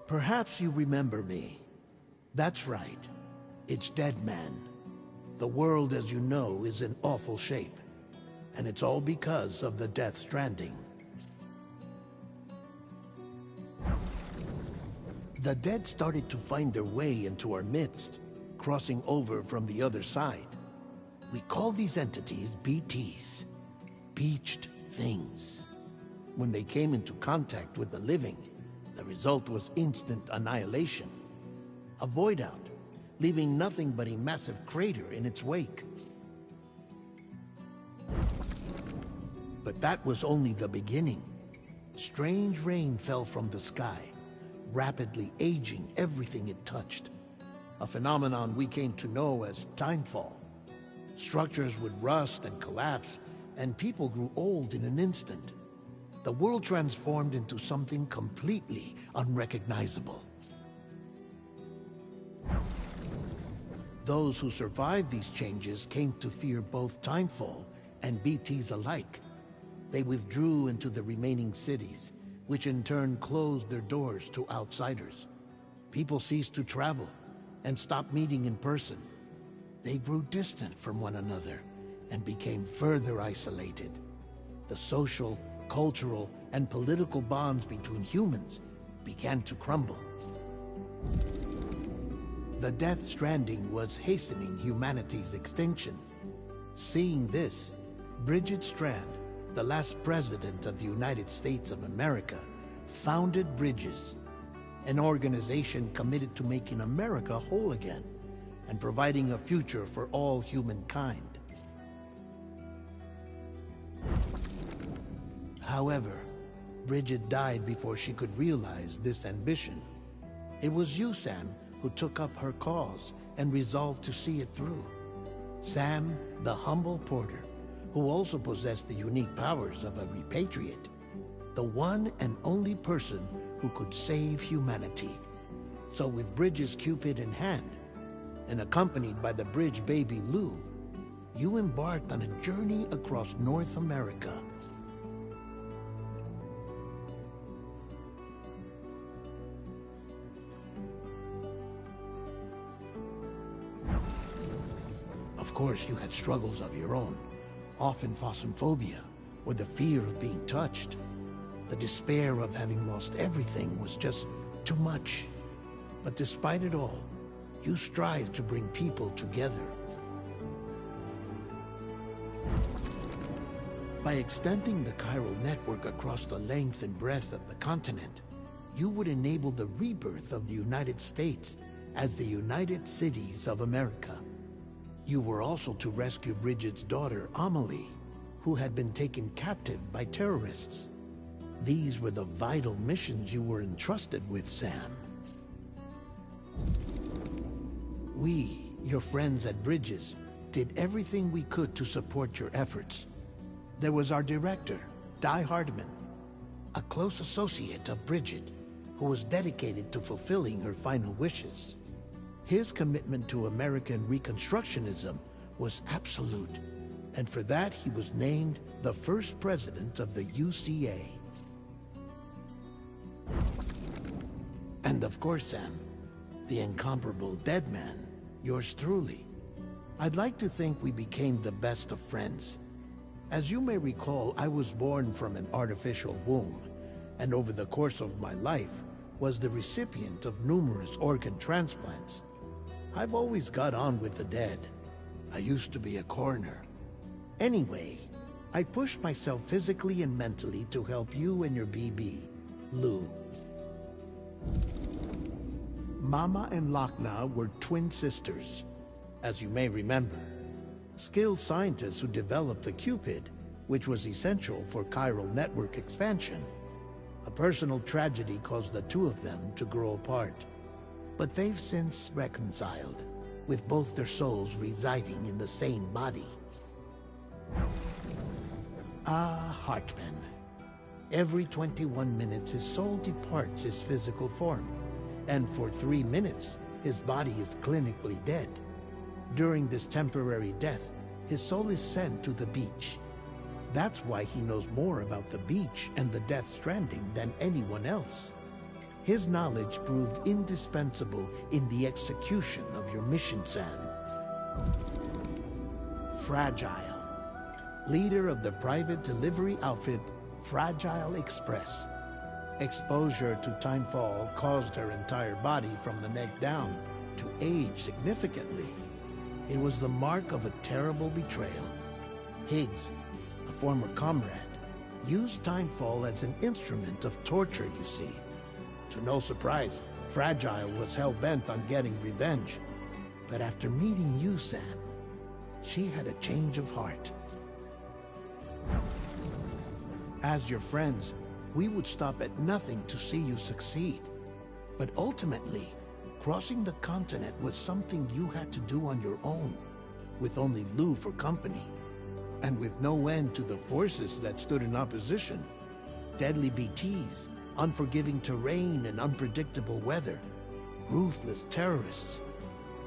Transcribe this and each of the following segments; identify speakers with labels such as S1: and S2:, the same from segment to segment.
S1: Perhaps you remember me. That's right. It's Deadman. The world, as you know, is in awful shape. And it's all because of the Death Stranding. The dead started to find their way into our midst, crossing over from the other side. We call these entities BTs, Beached Things. When they came into contact with the living, the result was instant annihilation. A void out, leaving nothing but a massive crater in its wake. But that was only the beginning. Strange rain fell from the sky, rapidly aging everything it touched. A phenomenon we came to know as timefall. Structures would rust and collapse, and people grew old in an instant. The world transformed into something completely unrecognizable. Those who survived these changes came to fear both timefall and BTs alike. They withdrew into the remaining cities, which in turn closed their doors to outsiders. People ceased to travel and stopped meeting in person. They grew distant from one another and became further isolated. The social, cultural, and political bonds between humans began to crumble. The Death Stranding was hastening humanity's extinction. Seeing this, Bridget Strand, the last president of the United States of America, founded Bridges, an organization committed to making America whole again and providing a future for all humankind. However, Bridget died before she could realize this ambition. It was you, Sam, who took up her cause and resolved to see it through. Sam, the humble porter, who also possessed the unique powers of a repatriate, the one and only person who could save humanity. So with Bridges' Cupid in hand, and accompanied by the bridge baby Lou, you embarked on a journey across North America. Of course, you had struggles of your own, often phasmophobia, or the fear of being touched. The despair of having lost everything was just too much. But despite it all, you strive to bring people together. By extending the chiral network across the length and breadth of the continent, you would enable the rebirth of the United States as the United Cities of America. You were also to rescue Bridget's daughter, Amelie, who had been taken captive by terrorists. These were the vital missions you were entrusted with, Sam. We, your friends at Bridges, did everything we could to support your efforts. There was our director, Di Hardman, a close associate of Bridget, who was dedicated to fulfilling her final wishes. His commitment to American Reconstructionism was absolute, and for that he was named the first president of the UCA. And of course, Sam, the incomparable Deadman, yours truly. I'd like to think we became the best of friends. As you may recall, I was born from an artificial womb, and over the course of my life was the recipient of numerous organ transplants. I've always got on with the dead. I used to be a coroner. Anyway, I pushed myself physically and mentally to help you and your BB, Lou. Mama and Lakna were twin sisters, as you may remember. Skilled scientists who developed the Cupid, which was essential for chiral network expansion. A personal tragedy caused the two of them to grow apart. But they've since reconciled, with both their souls residing in the same body. Ah, Hartman. Every 21 minutes his soul departs his physical form, and for 3 minutes his body is clinically dead. During this temporary death, his soul is sent to the beach. That's why he knows more about the beach and the Death Stranding than anyone else. His knowledge proved indispensable in the execution of your mission, Sam. Fragile, leader of the private delivery outfit Fragile Express. Exposure to timefall caused her entire body from the neck down to age significantly. It was the mark of a terrible betrayal. Higgs, a former comrade, used timefall as an instrument of torture, you see. To no surprise, Fragile was hell-bent on getting revenge. But after meeting you, Sam, she had a change of heart. As your friends, we would stop at nothing to see you succeed. But ultimately, crossing the continent was something you had to do on your own, with only Lou for company. And with no end to the forces that stood in opposition. Deadly BTs, unforgiving terrain and unpredictable weather, ruthless terrorists.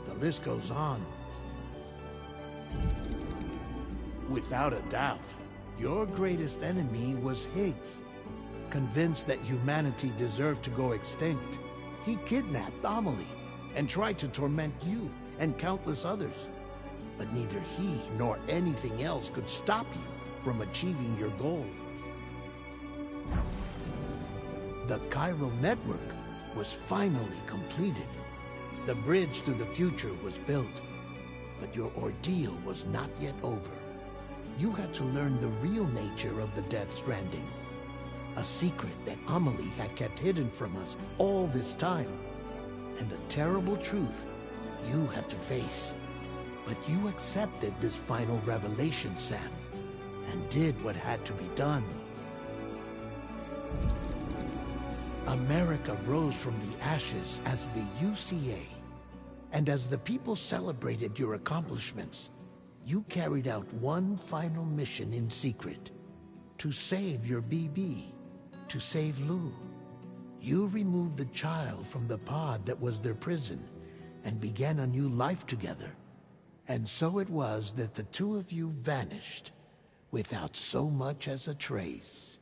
S1: The list goes on. Without a doubt, your greatest enemy was Higgs. Convinced that humanity deserved to go extinct, he kidnapped Amelie and tried to torment you and countless others. But neither he nor anything else could stop you from achieving your goal. The chiral network was finally completed. The bridge to the future was built, but your ordeal was not yet over. You had to learn the real nature of the Death Stranding, a secret that Amelie had kept hidden from us all this time, and a terrible truth you had to face. But you accepted this final revelation, Sam, and did what had to be done. America rose from the ashes as the UCA, and as the people celebrated your accomplishments, you carried out one final mission in secret, to save your BB, to save Lou. You removed the child from the pod that was their prison, and began a new life together. And so it was that the two of you vanished, without so much as a trace.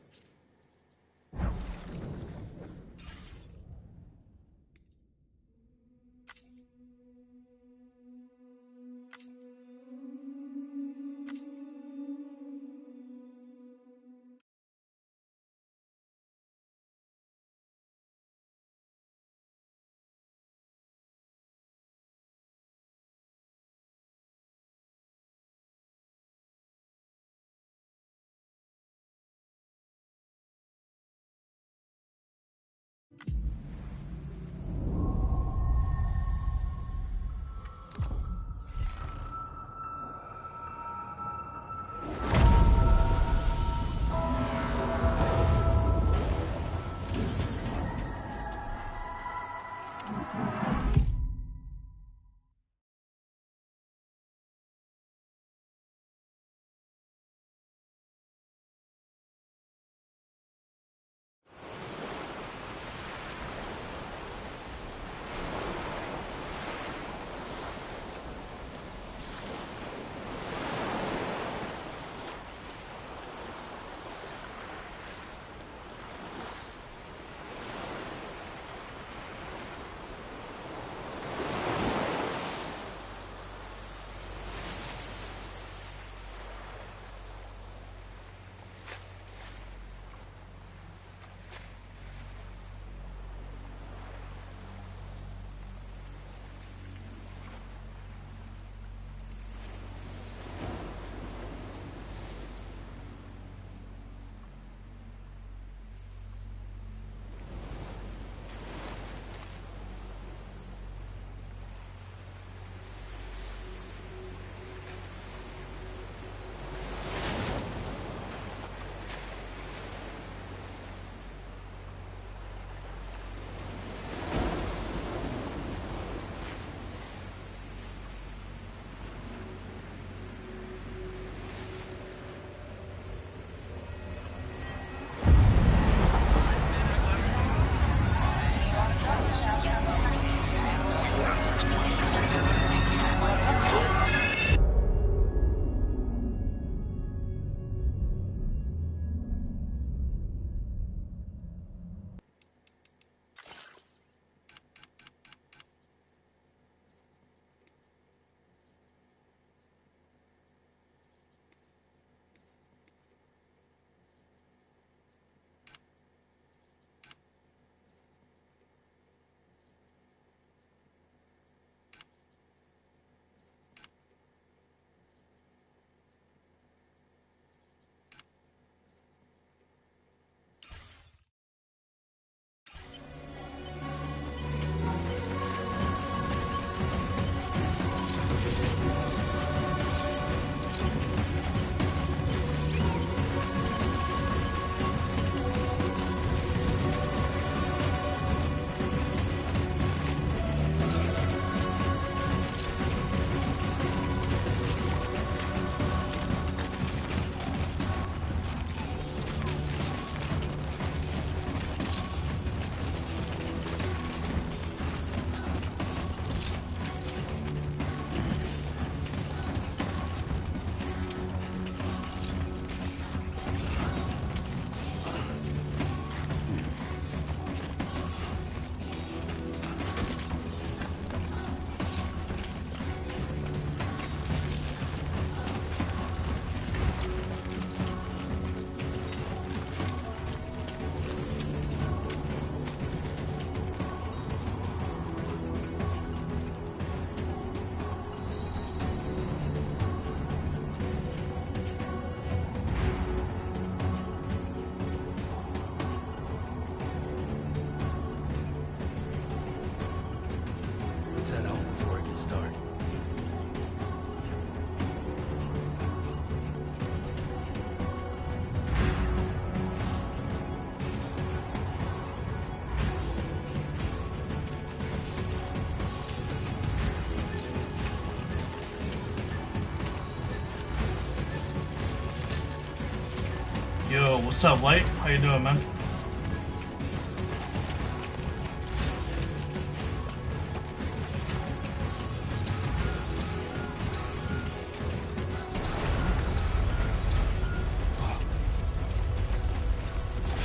S2: What's up, Light? How you doing, man?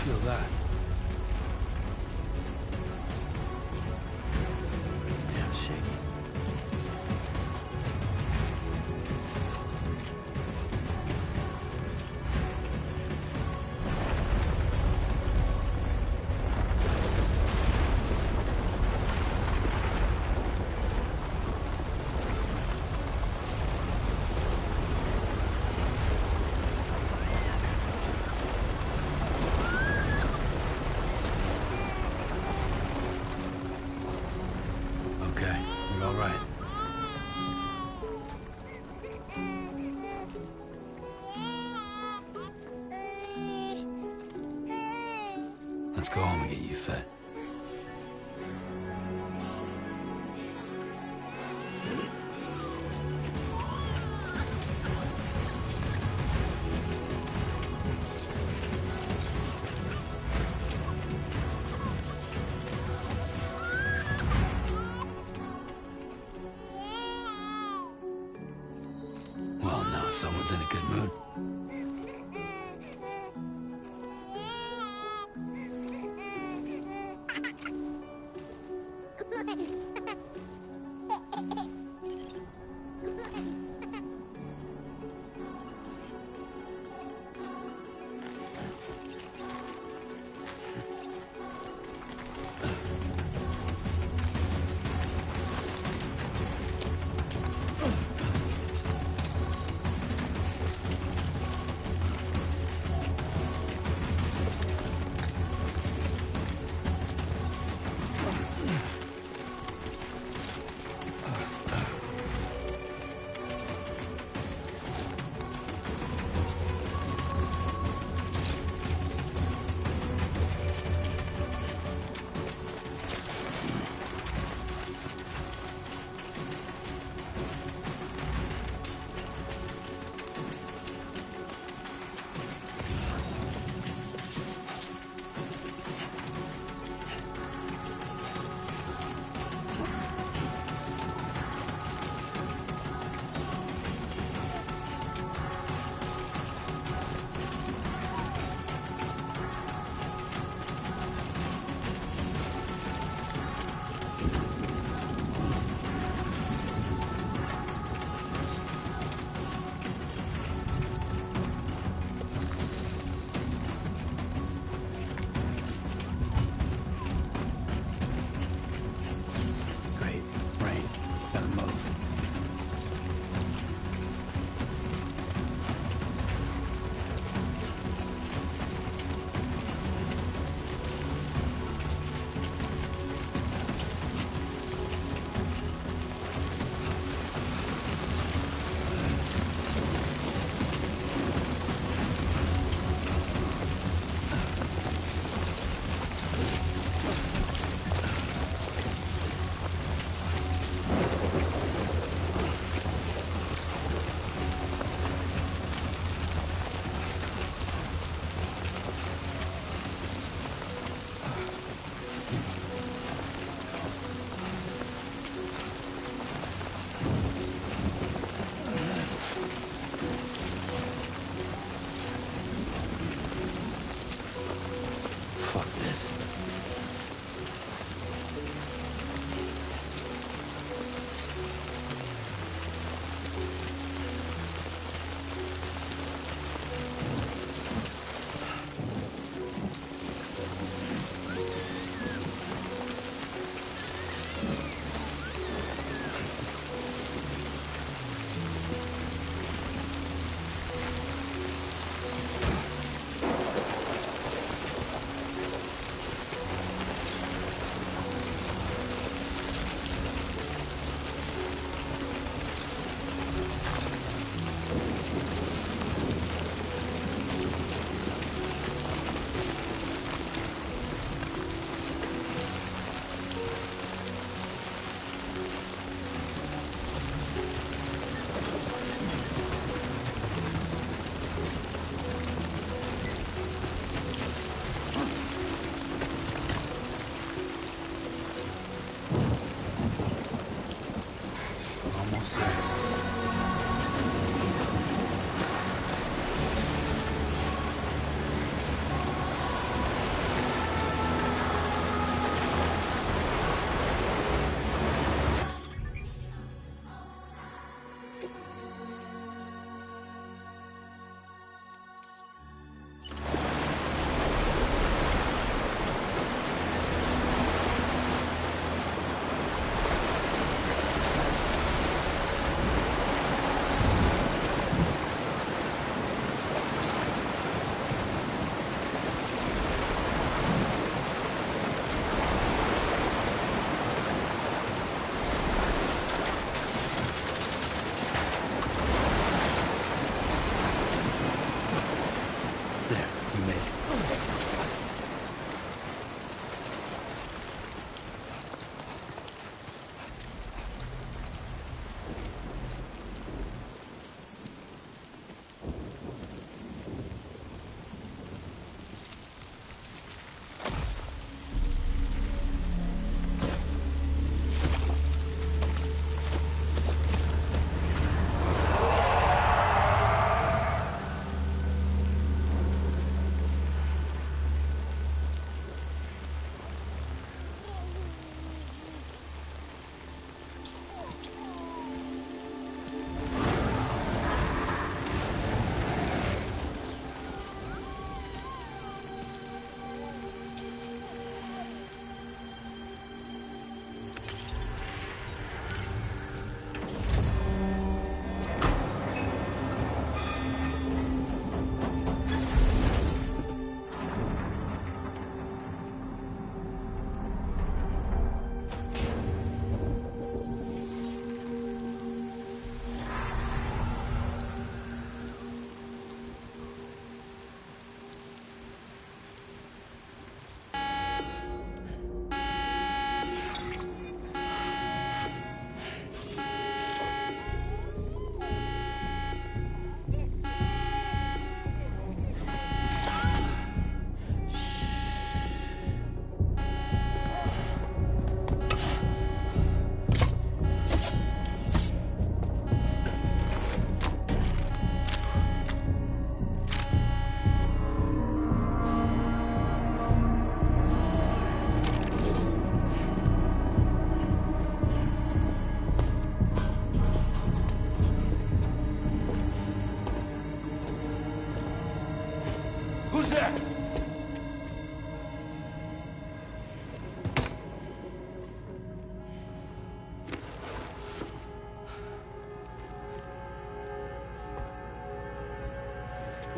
S3: Feel that. Damn shaky. Okay, you're all right. Let's go home and get you fed. Well, now someone's in a good mood.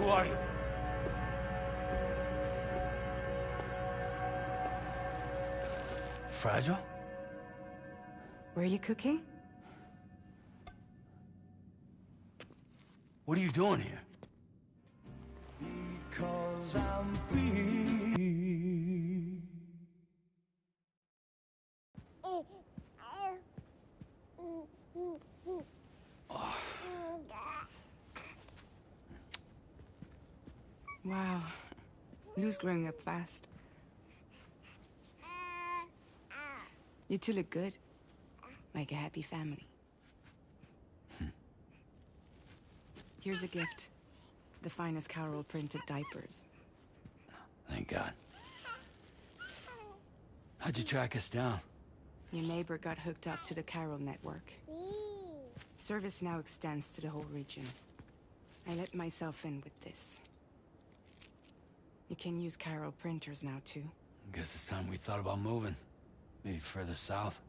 S3: Who are you? Fragile?
S2: Were you cooking?
S3: What are you doing here?
S4: Because I'm free.
S2: Wow. Lou's growing up fast. You two look good. Like a happy family. Here's a gift. The finest Carol printed diapers.
S3: Thank God. How'd you track us down?
S2: Your neighbor got hooked up to the Carol network. Service now extends to the whole region. I let myself in with this. You can use Carol printers now too.
S3: Guess it's time we thought about moving. Maybe further south.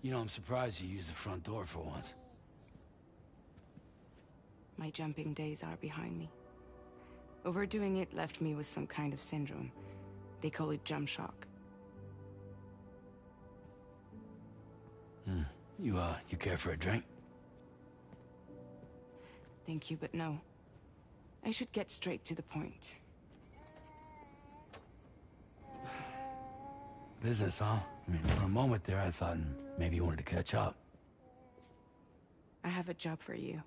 S3: You know, I'm surprised you used the front door for once.
S2: My jumping days are behind me. Overdoing it left me with some kind of syndrome. They call it jump shock.
S3: You care for a drink?
S2: Thank you, but no. I should get straight to the point.
S3: Business, huh? I mean, for a moment there, I thought maybe you wanted to catch up.
S2: I have a job for you.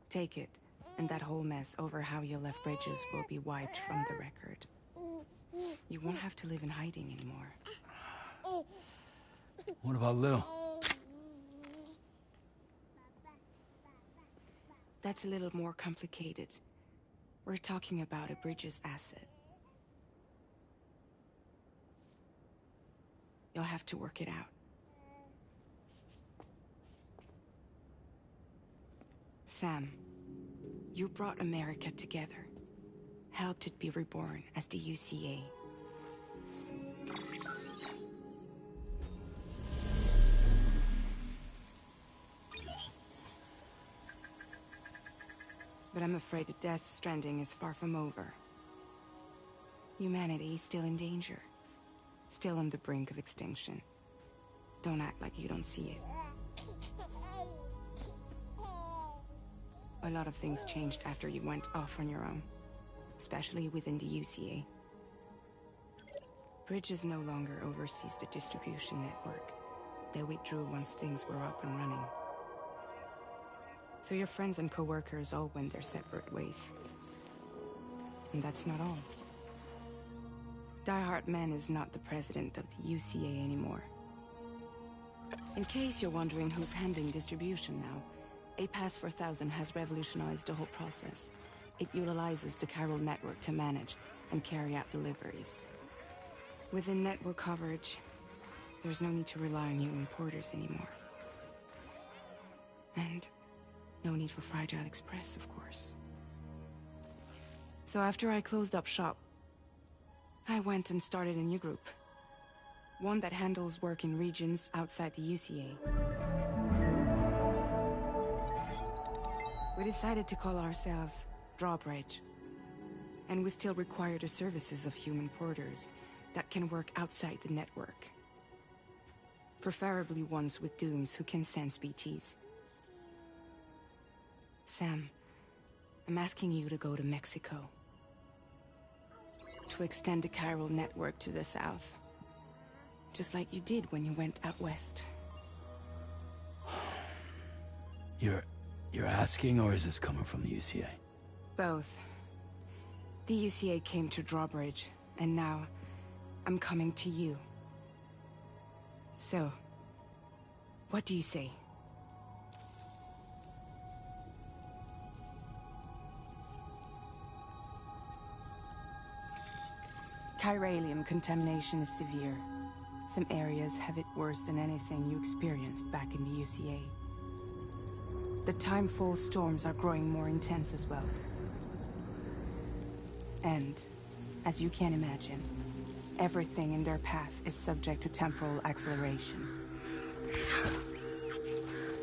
S2: Take it, and that whole mess over how you left Bridges will be wiped from the record. You won't have to live in hiding anymore.
S3: What about Lou?
S2: That's a little more complicated. We're talking about a Bridges asset. You'll have to work it out. Sam, you brought America together. Helped it be reborn as the UCA. But I'm afraid the Death Stranding is far from over. Humanity is still in danger. Still on the brink of extinction. Don't act like you don't see it. A lot of things changed after you went off on your own. Especially within the UCA. Bridges no longer oversees the distribution network. They withdrew once things were up and running. So your friends and co-workers all went their separate ways. And that's not all. Die Hard Man is not the president of the UCA anymore. In case you're wondering who's handling distribution now, A Pass 4000 has revolutionized the whole process. It utilizes the Carol network to manage and carry out deliveries. Within network coverage, there's no need to rely on human porters anymore. And no need for Fragile Express, of course. So after I closed up shop, I went and started a new group. One that handles work in regions outside the UCA. We decided to call ourselves Drawbridge. And we still require the services of human porters that can work outside the network. Preferably ones with dooms who can sense BTs. Sam, I'm asking you to go to Mexico. To extend the Carol network to the south. Just like you did when you went out west.
S3: You're asking, or is this coming from the UCA?
S2: Both. The UCA came to Drawbridge, and now I'm coming to you. So, what do you say? Chiralium contamination is severe. Some areas have it worse than anything you experienced back in the UCA. The timefall storms are growing more intense as well. And, as you can imagine, everything in their path is subject to temporal acceleration.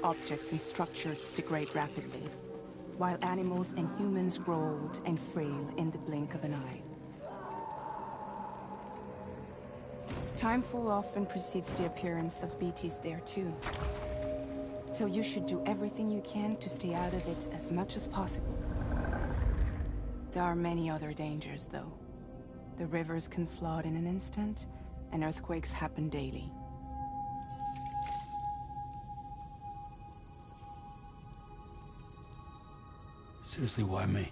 S2: Objects and structures degrade rapidly. while animals and humans grow old and frail in the blink of an eye. Time full often precedes the appearance of BTs there too. So you should do everything you can to stay out of it as much as possible. There are many other dangers, though. The rivers can flood in an instant, and earthquakes happen daily.
S3: Seriously, why me?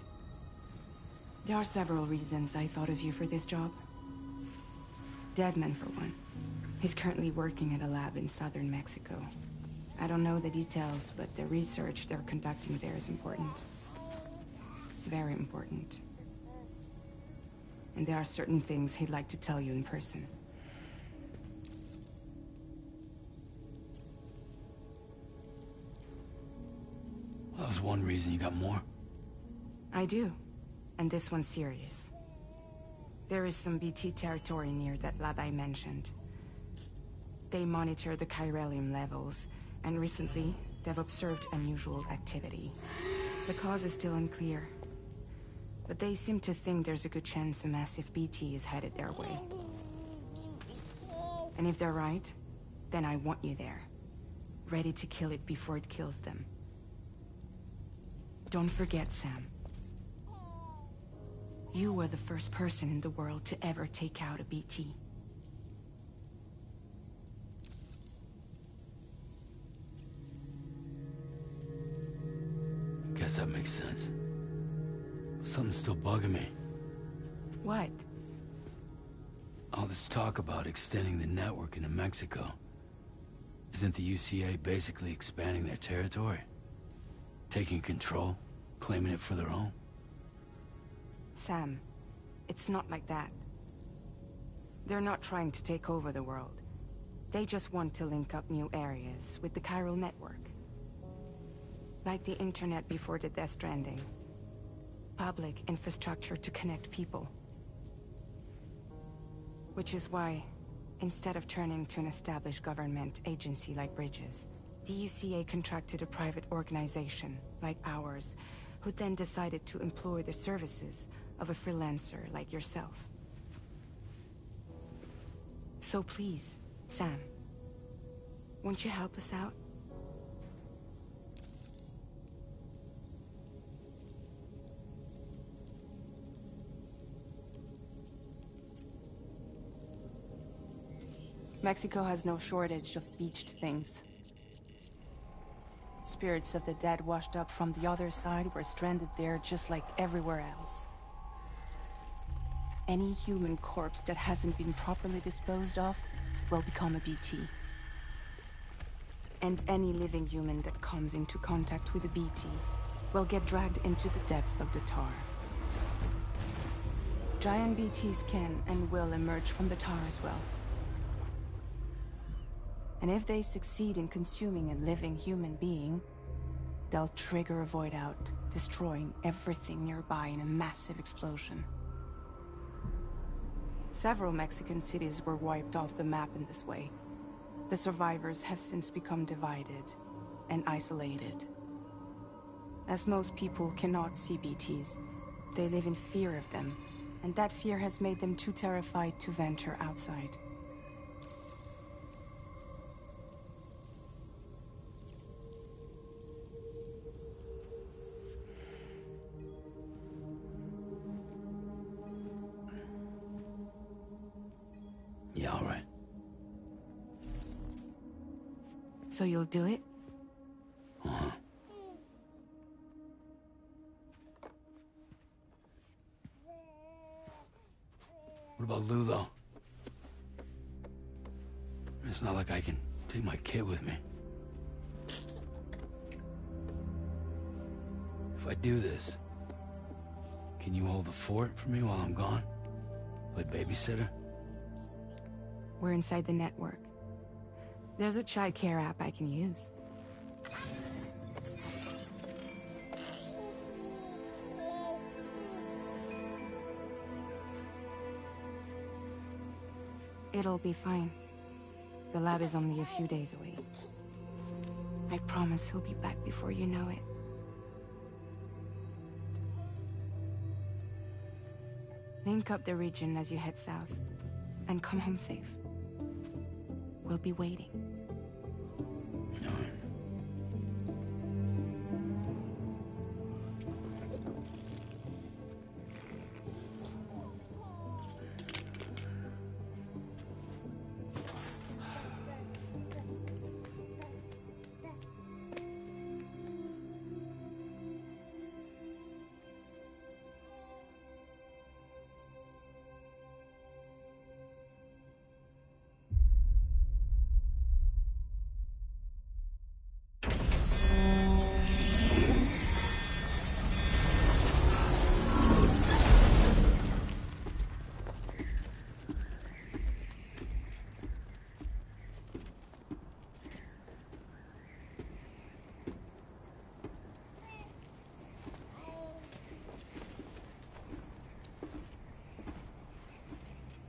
S2: There are several reasons I thought of you for this job. Deadman, for one. He's currently working at a lab in southern Mexico. I don't know the details, but the research they're conducting there is important. Very important. And there are certain things he'd like to tell you in person.
S3: That was one reason. You got more?
S2: I do. And this one's serious. There is some BT territory near that lab I mentioned. They monitor the chiralium levels, and recently, they've observed unusual activity. The cause is still unclear, but they seem to think there's a good chance a massive BT is headed their way. And if they're right, then I want you there, ready to kill it before it kills them. Don't forget, Sam. You were the first person in the world to ever take out a BT.
S3: Guess that makes sense. Something's still bugging me.
S2: What?
S3: All this talk about extending the network into Mexico. Isn't the UCA basically expanding their territory? Taking control? Claiming it for their own?
S2: Sam, it's not like that. They're not trying to take over the world. They just want to link up new areas with the chiral network. Like the internet before the Death Stranding. Public infrastructure to connect people. Which is why, instead of turning to an established government agency like Bridges, the UCA contracted a private organization, like ours, who then decided to employ the services of a freelancer like yourself. So please, Sam, won't you help us out? Mexico has no shortage of beached things. Spirits of the dead washed up from the other side were stranded there just like everywhere else. Any human corpse that hasn't been properly disposed of will become a BT. And any living human that comes into contact with a BT will get dragged into the depths of the tar. Giant BTs can and will emerge from the tar as well. And if they succeed in consuming a living human being, they'll trigger a void out, destroying everything nearby in a massive explosion. Several Mexican cities were wiped off the map in this way. The survivors have since become divided and isolated. As most people cannot see BTs, they live in fear of them, and that fear has made them too terrified to venture outside.
S3: Yeah, all right.
S2: So you'll do it?
S3: Uh-huh. What about Lou, though? It's not like I can take my kid with me. If I do this, can you hold the fort for me while I'm gone? Play babysitter?
S2: We're inside the network. There's a child care app I can use. It'll be fine. The lab is only a few days away. I promise he'll be back before you know it. Link up the region as you head south, and come home safe. We'll be waiting.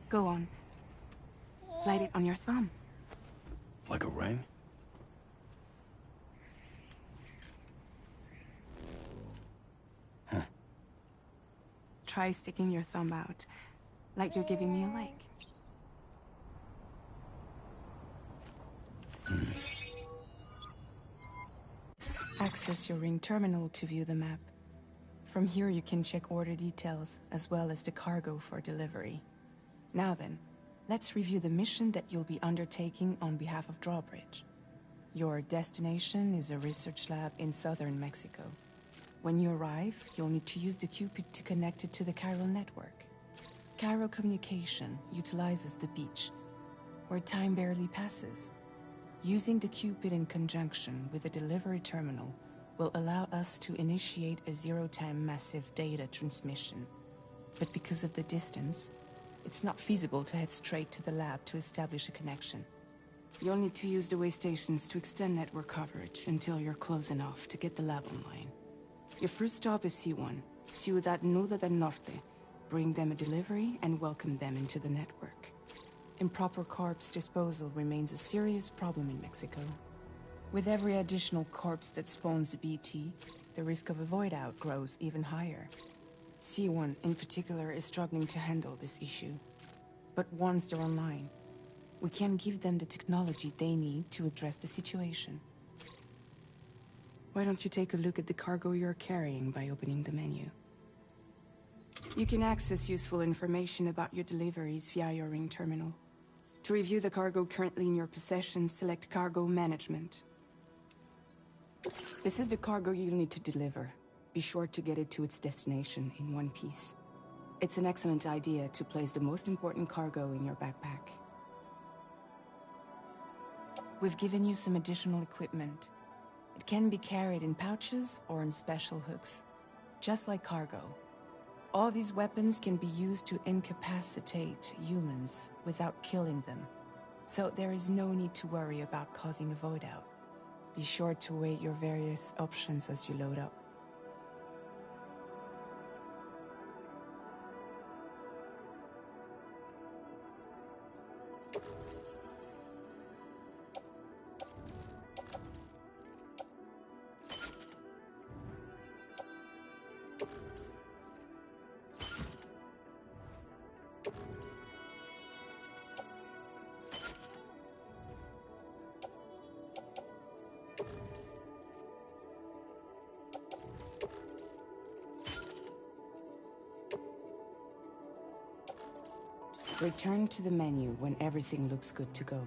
S2: Go on. Slide it on your thumb.
S3: Like a ring? Huh.
S2: Try sticking your thumb out, like you're giving me a like. Access your ring terminal to view the map. From here you can check order details, as well as the cargo for delivery. Now then, let's review the mission that you'll be undertaking on behalf of Drawbridge. Your destination is a research lab in southern Mexico. When you arrive, you'll need to use the Cupid to connect it to the chiral network. Chiral communication utilizes the beach, where time barely passes. Using the Cupid in conjunction with the delivery terminal will allow us to initiate a zero-time massive data transmission. But because of the distance, it's not feasible to head straight to the lab to establish a connection. You'll need to use the way stations to extend network coverage until you're close enough to get the lab online. Your first stop is C1, Ciudad Nuda del Norte. Bring them a delivery and welcome them into the network. Improper corpse disposal remains a serious problem in Mexico. With every additional corpse that spawns a BT, the risk of a void out grows even higher. C1 in particular is struggling to handle this issue. But once they're online, we can give them the technology they need to address the situation. Why don't you take a look at the cargo you're carrying by opening the menu? You can access useful information about your deliveries via your ring terminal. To review the cargo currently in your possession, select Cargo Management. This is the cargo you'll need to deliver. Be sure to get it to its destination in one piece. It's an excellent idea to place the most important cargo in your backpack. We've given you some additional equipment. It can be carried in pouches or in special hooks, just like cargo. All these weapons can be used to incapacitate humans without killing them, so there is no need to worry about causing a void out. Be sure to weigh your various options as you load up. Return to the menu when everything looks good to go.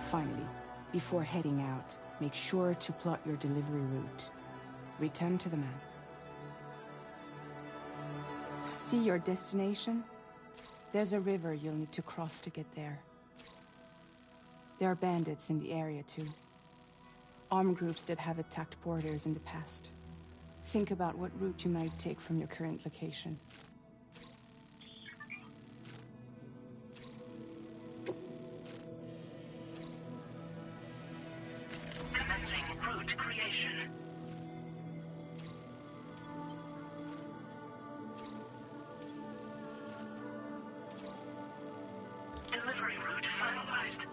S2: Finally, before heading out, make sure to plot your delivery route. Return to the map. See your destination? There's a river you'll need to cross to get there. There are bandits in the area too. Armed groups that have attacked borders in the past. Think about what route you might take from your current location.
S5: Commencing route creation. Delivery route finalized.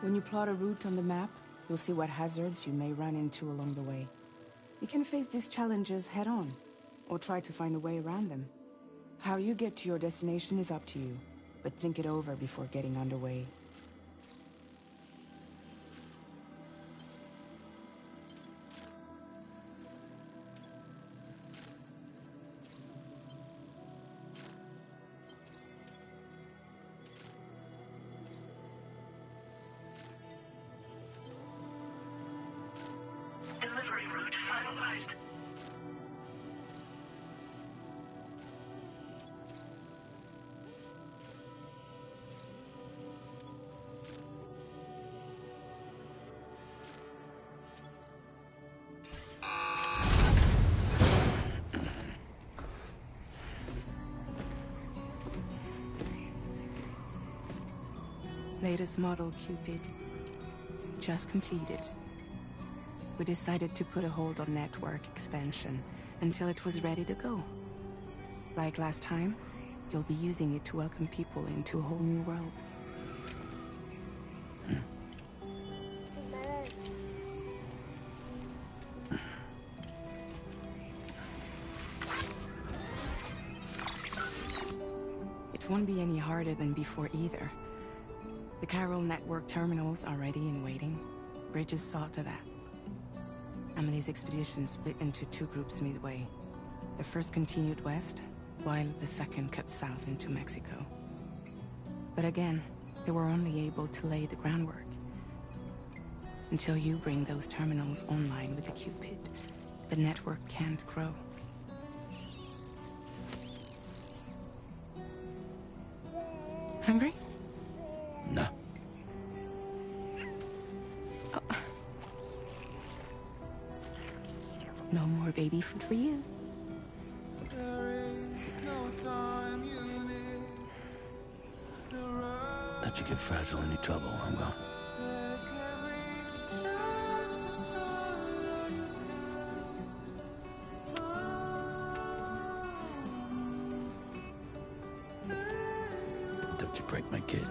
S2: When you plot a route on the map, you'll see what hazards you may run into along the way. You can face these challenges head-on, or try to find a way around them. How you get to your destination is up to you, but think it over before getting underway.
S5: Delivery route finalized.
S2: Latest model, Cupid. Just completed. We decided to put a hold on network expansion until it was ready to go. Like last time, you'll be using it to welcome people into a whole new world. It won't be any harder than before either. The Chiral network terminals are ready and waiting. Bridges saw to that. Emily's expedition split into two groups midway. The first continued west, while the second cut south into Mexico. But again, they were only able to lay the groundwork. Until you bring those terminals online with the Cupid, the network can't grow. Hungry?
S3: No.
S2: No more baby food for you.
S3: Let you get fragile any trouble, I will. Don't you break my kid.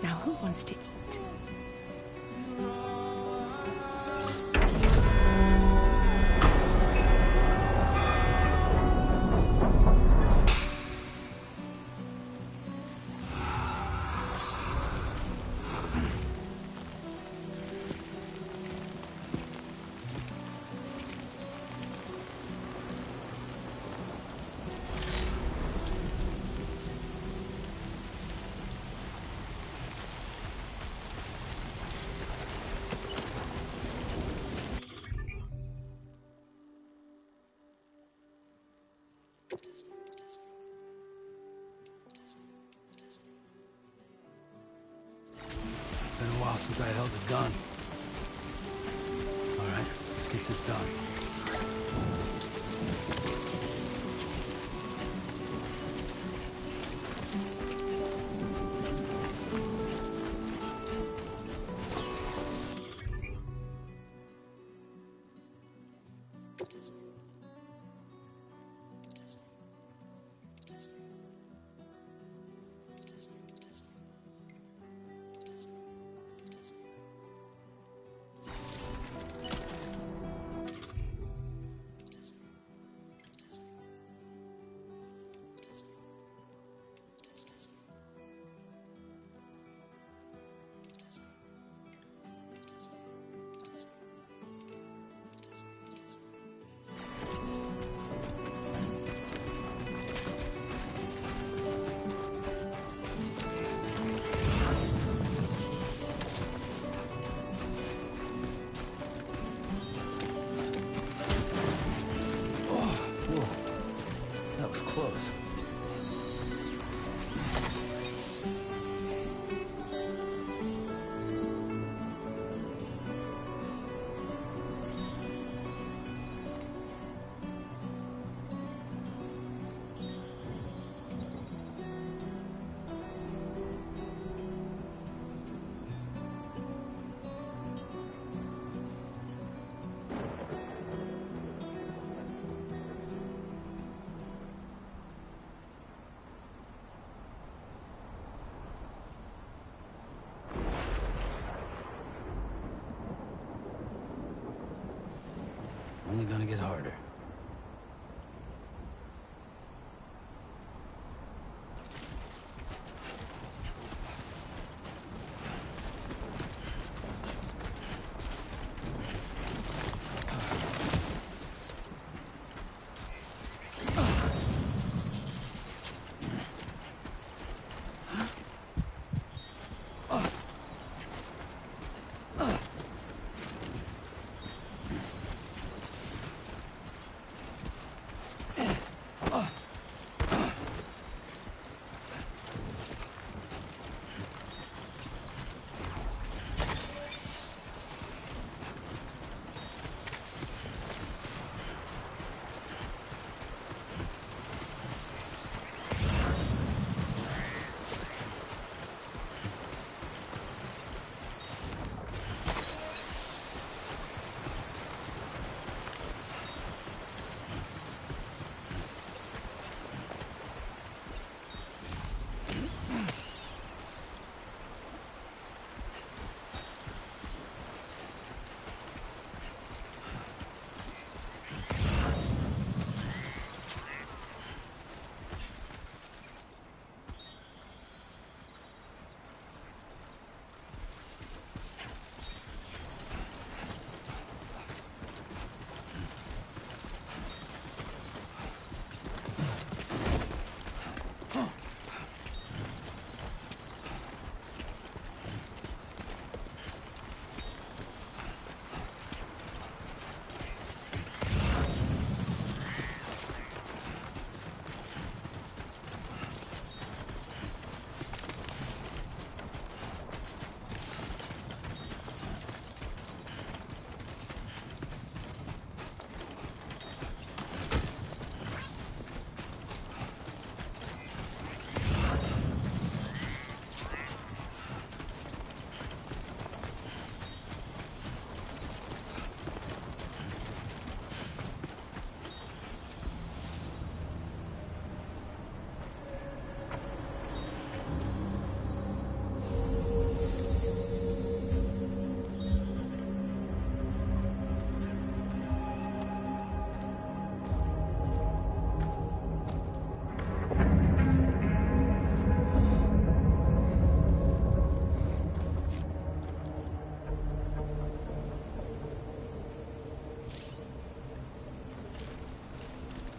S2: Now who wants to eat?
S3: Been a while since I held a gun. All right, let's get this done. harder.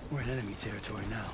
S3: We're in enemy territory now.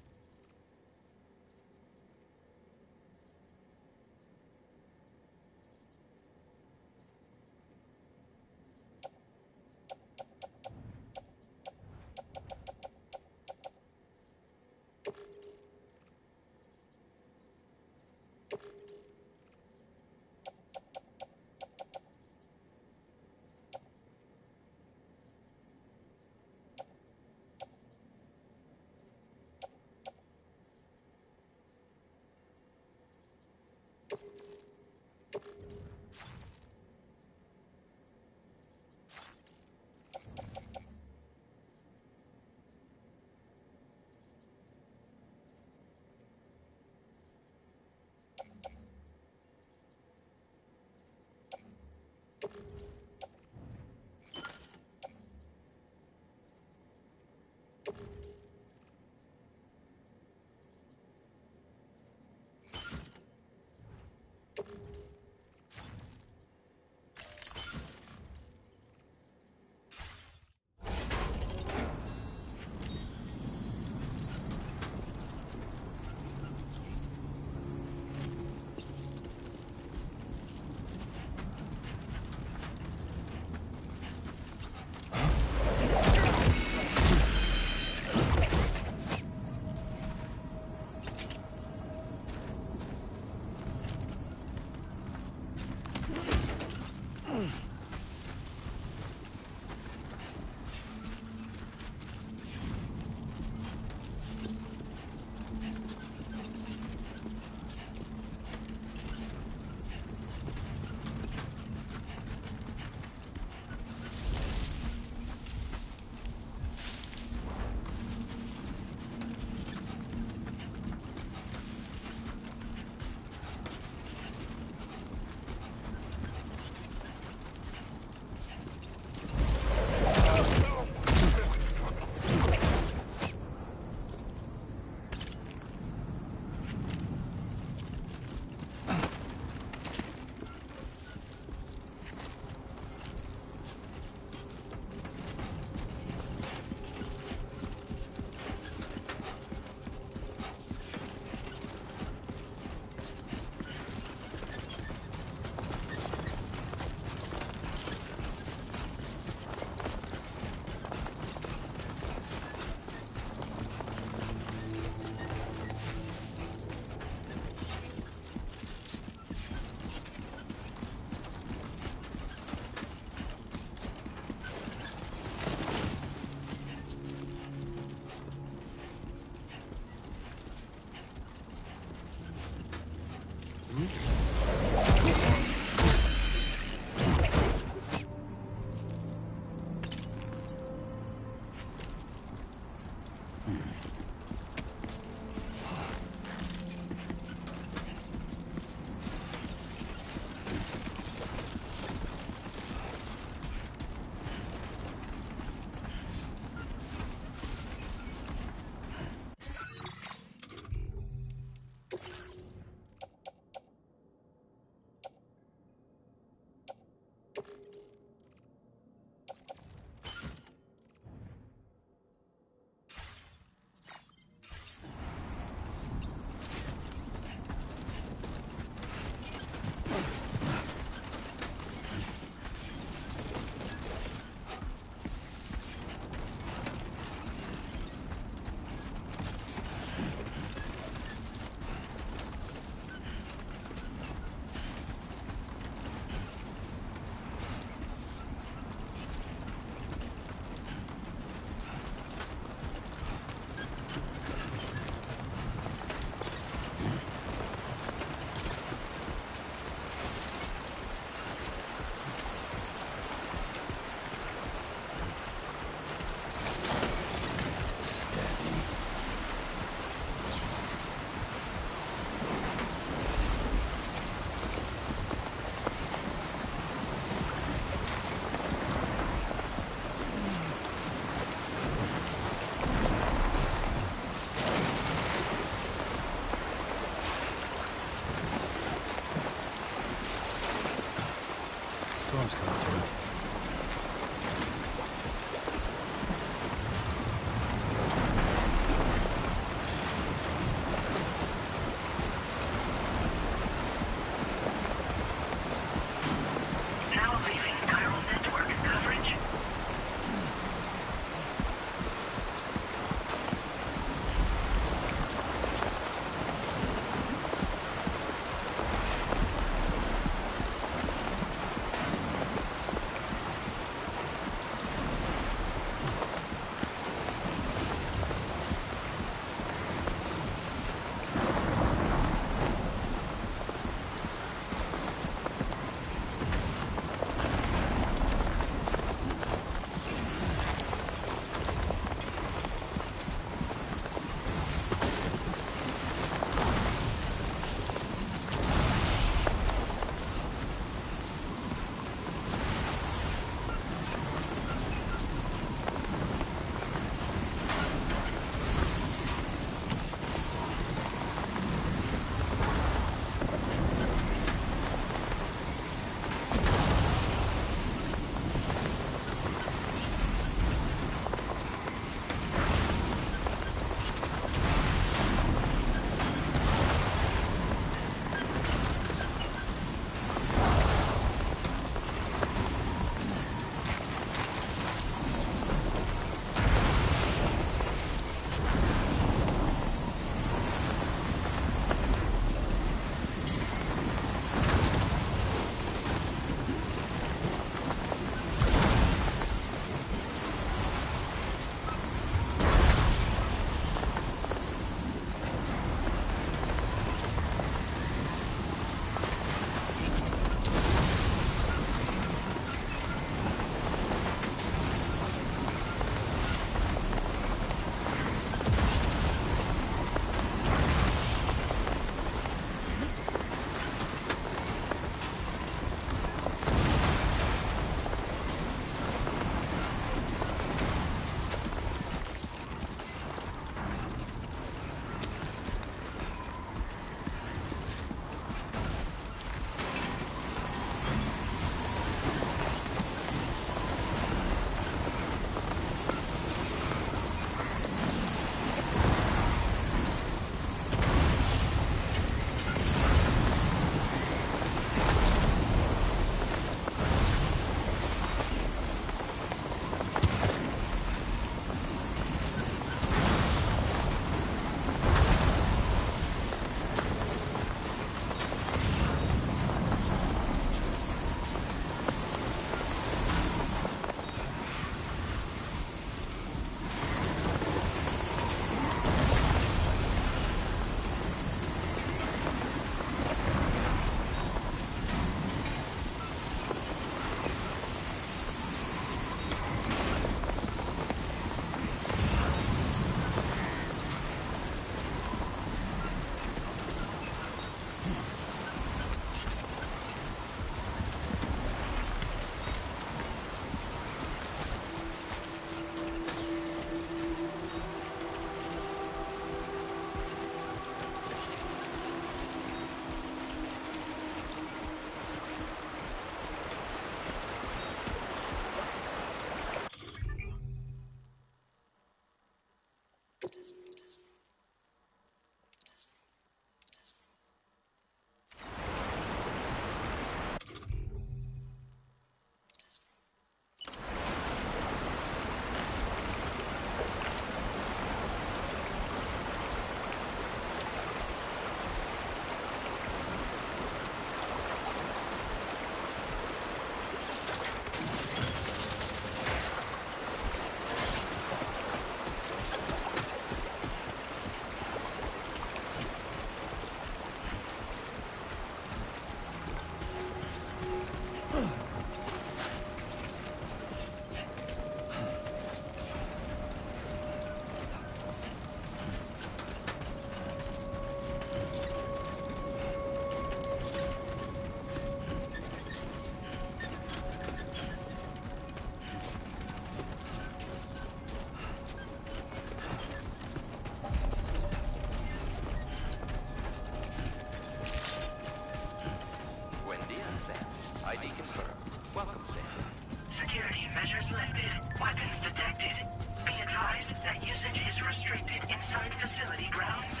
S5: weapons detected. Be advised that usage is restricted inside facility grounds.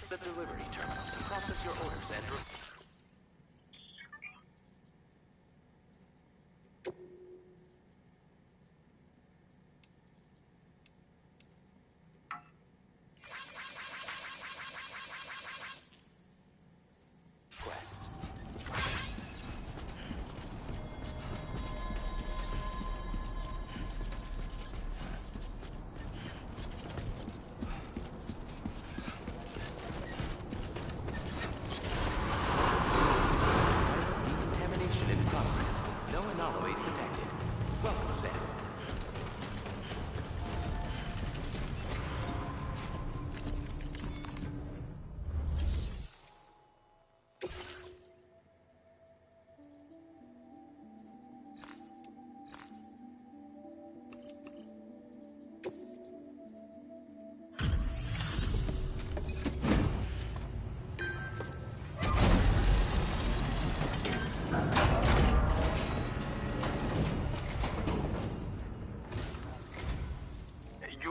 S6: The delivery terminal to process your orders and...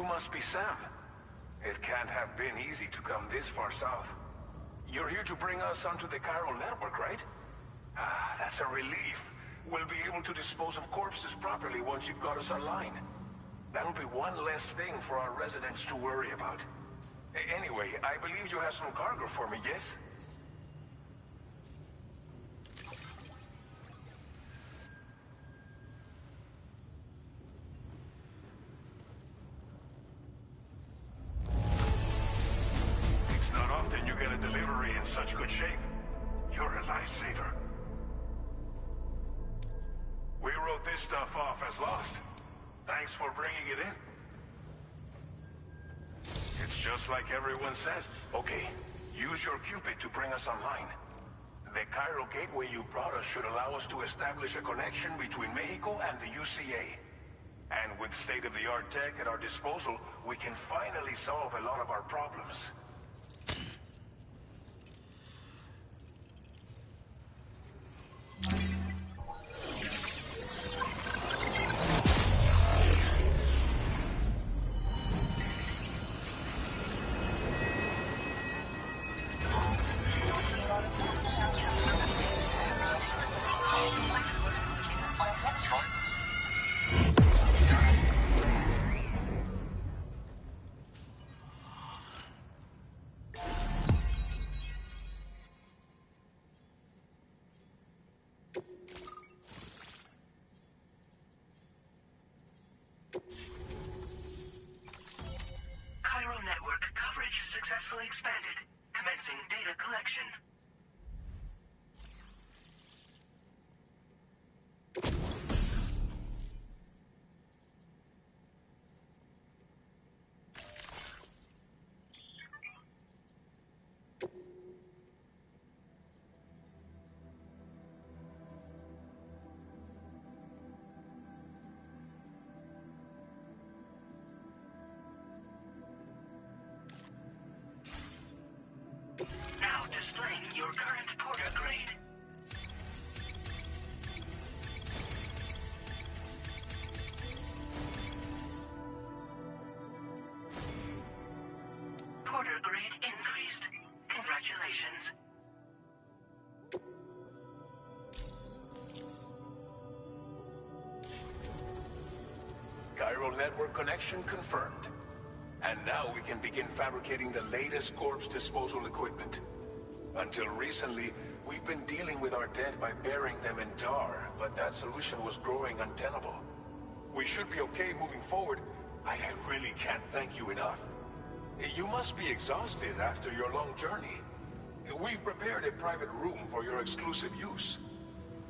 S7: Must be Sam. It can't have been easy to come this far south. You're here to bring us onto the chiral network, right? Ah, that's a relief. We'll be able to dispose of corpses properly once you've got us online. That'll be one less thing for our residents to worry about. Anyway, I believe you have some cargo for me, yes? Such good shape. You're a lifesaver. We wrote this stuff off as lost. Thanks for bringing it in. It's just like everyone says. Okay, use your Cupid to bring us online. The chiral gateway you brought us should allow us to establish a connection between Mexico and the UCA. And with state-of-the-art tech at our disposal, we can finally solve a lot of our problems.
S5: Successfully expanded. Commencing data collection. Now displaying your current porter grade. Porter grade increased. Congratulations.
S7: Chiral network connection confirmed. And now we can begin fabricating the latest corpse disposal equipment. Until recently, we've been dealing with our dead by burying them in tar, but that solution was growing untenable. We should be okay moving forward. I really can't thank you enough. You must be exhausted after your long journey. We've prepared a private room for your exclusive use.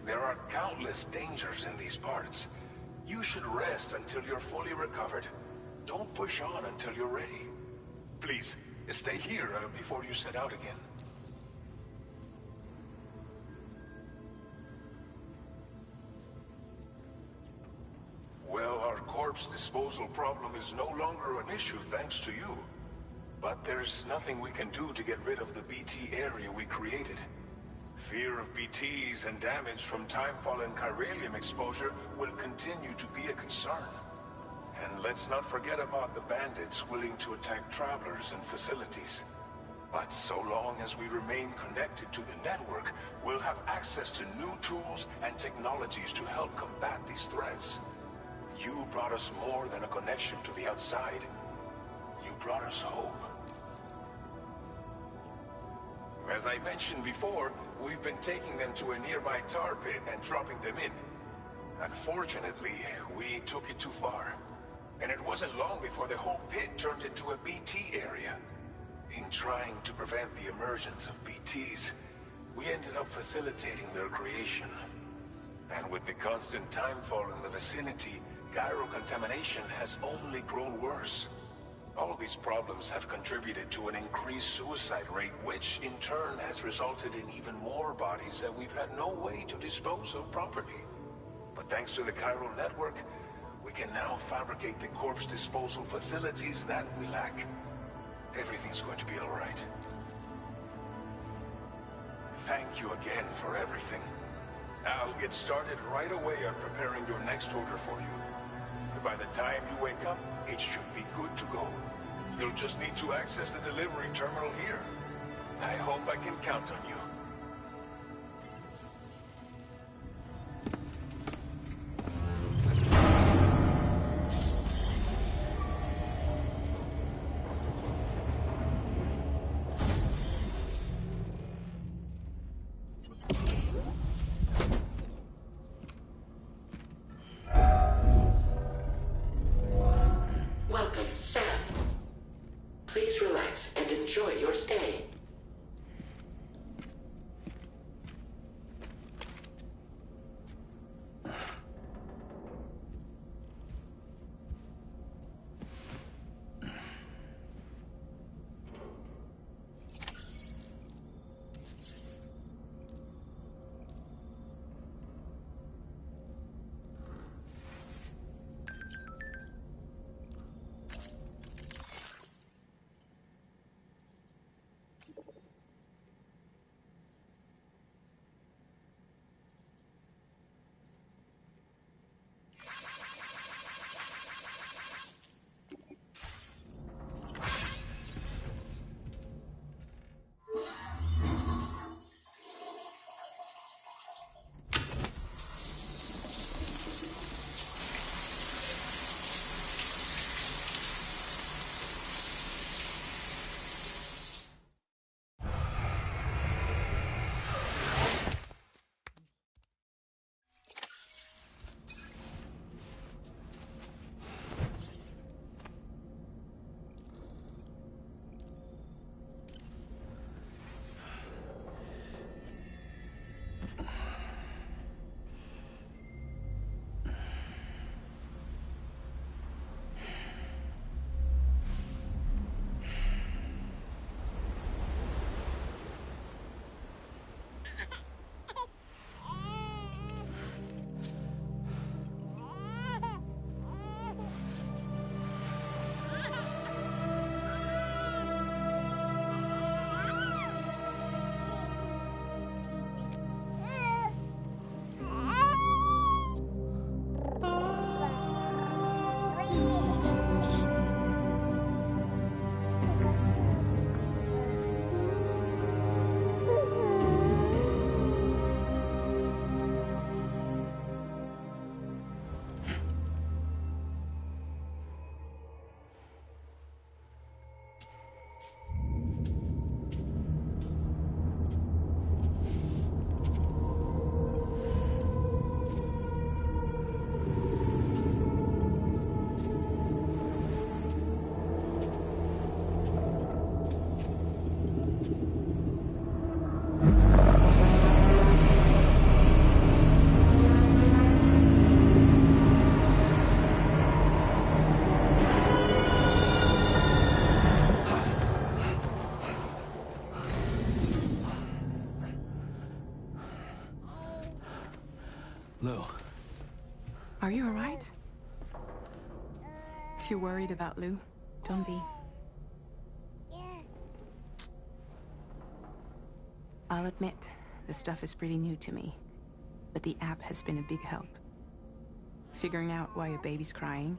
S7: There are countless dangers in these parts. You should rest until you're fully recovered. Don't push on until you're ready. Please, stay here before you set out again. Well, our corpse disposal problem is no longer an issue thanks to you. But there's nothing we can do to get rid of the BT area we created. Fear of BTs and damage from timefall and chiralium exposure will continue to be a concern. And let's not forget about the bandits willing to attack travelers and facilities. But so long as we remain connected to the network, we'll have access to new tools and technologies to help combat these threats. You brought us more than a connection to the outside. You brought us hope. As I mentioned before, we've been taking them to a nearby tar pit and dropping them in. Unfortunately, we took it too far. And it wasn't long before the whole pit turned into a BT area. In trying to prevent the emergence of BTs, we ended up facilitating their creation. And with the constant timefall in the vicinity, gyro-contamination has only grown worse. All these problems have contributed to an increased suicide rate, which in turn has resulted in even more bodies that we've had no way to dispose of properly. But thanks to the chiral network, we can now fabricate the corpse disposal facilities that we lack. Everything's going to be all right. Thank you again for everything. I'll get started right away on preparing your next order for you. By the time you wake up, it should be good to go. You'll just need to access the delivery terminal here. I hope I can count on you.
S8: Welcome, Sam. Please relax and enjoy your stay.
S3: Lou.
S2: Are you alright? If you're worried about Lou, don't be. I'll admit, This stuff is pretty new to me, but the app has been a big help. Figuring out why a baby's crying,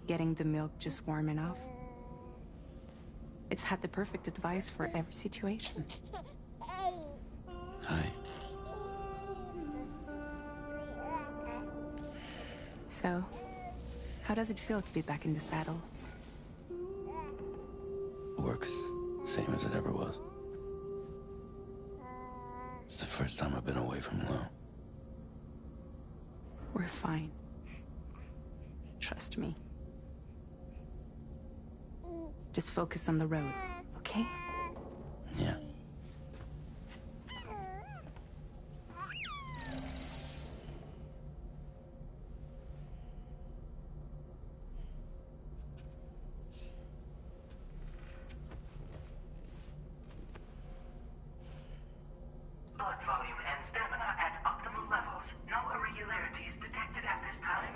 S2: getting the milk just warm enough. It's had the perfect advice for every situation.
S3: Hi.
S2: So, how does it feel to be back in the saddle?
S3: Work's same as it ever was. It's the first time I've been away from Lo.
S2: We're fine. Trust me. Just focus on the road, okay?
S3: Yeah.
S5: Blood volume and stamina at optimal levels. No irregularities detected at this time.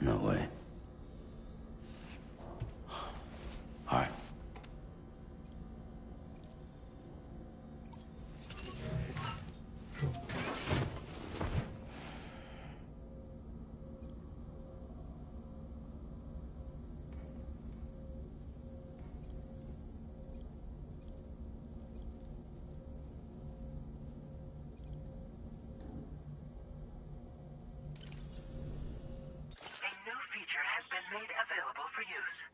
S3: No way. All right.
S5: A new feature has been made available for use.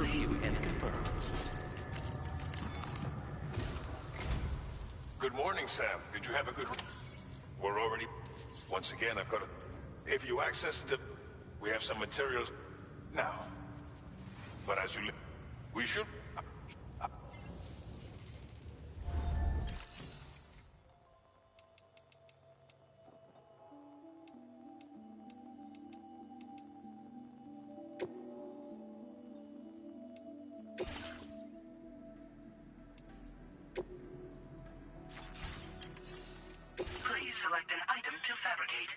S6: Interview and confirm.
S7: Good morning, Sam. Did you have a good... We're already... Once again, I've got to... If you access the... We have some materials... Now. But as you... We should...
S5: Please select an item to fabricate.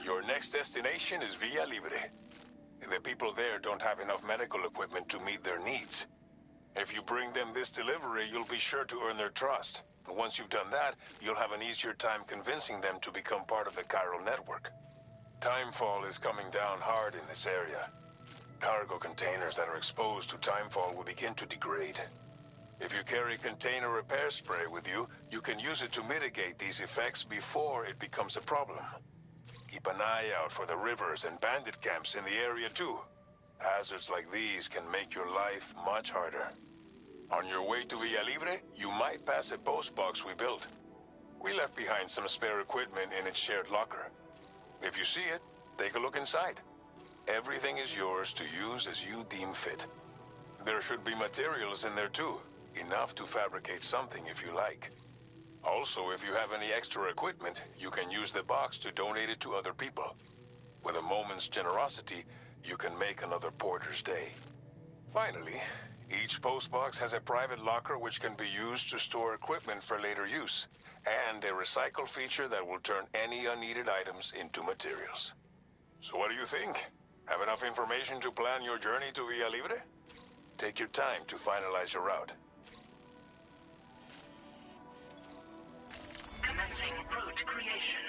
S7: Your next destination is Villa Libre. The people there don't have enough medical equipment to meet their needs. If you bring them this delivery, you'll be sure to earn their trust. And once you've done that, you'll have an easier time convincing them to become part of the chiral network. Timefall is coming down hard in this area. Cargo containers that are exposed to timefall will begin to degrade. If you carry container repair spray with you, you can use it to mitigate these effects before it becomes a problem. Keep an eye out for the rivers and bandit camps in the area too. Hazards like these can make your life much harder. On your way to Villa Libre, you might pass a post box we built. We left behind some spare equipment in its shared locker. If you see it, take a look inside. Everything is yours to use as you deem fit. There should be materials in there too, enough to fabricate something if you like. Also, if you have any extra equipment, you can use the box to donate it to other people. With a moment's generosity, you can make another porter's day. Finally, each postbox has a private locker which can be used to store equipment for later use, and a recycle feature that will turn any unneeded items into materials. So what do you think? Have enough information to plan your journey to Villa Libre? Take your time to finalize your route.
S5: Commencing route creation.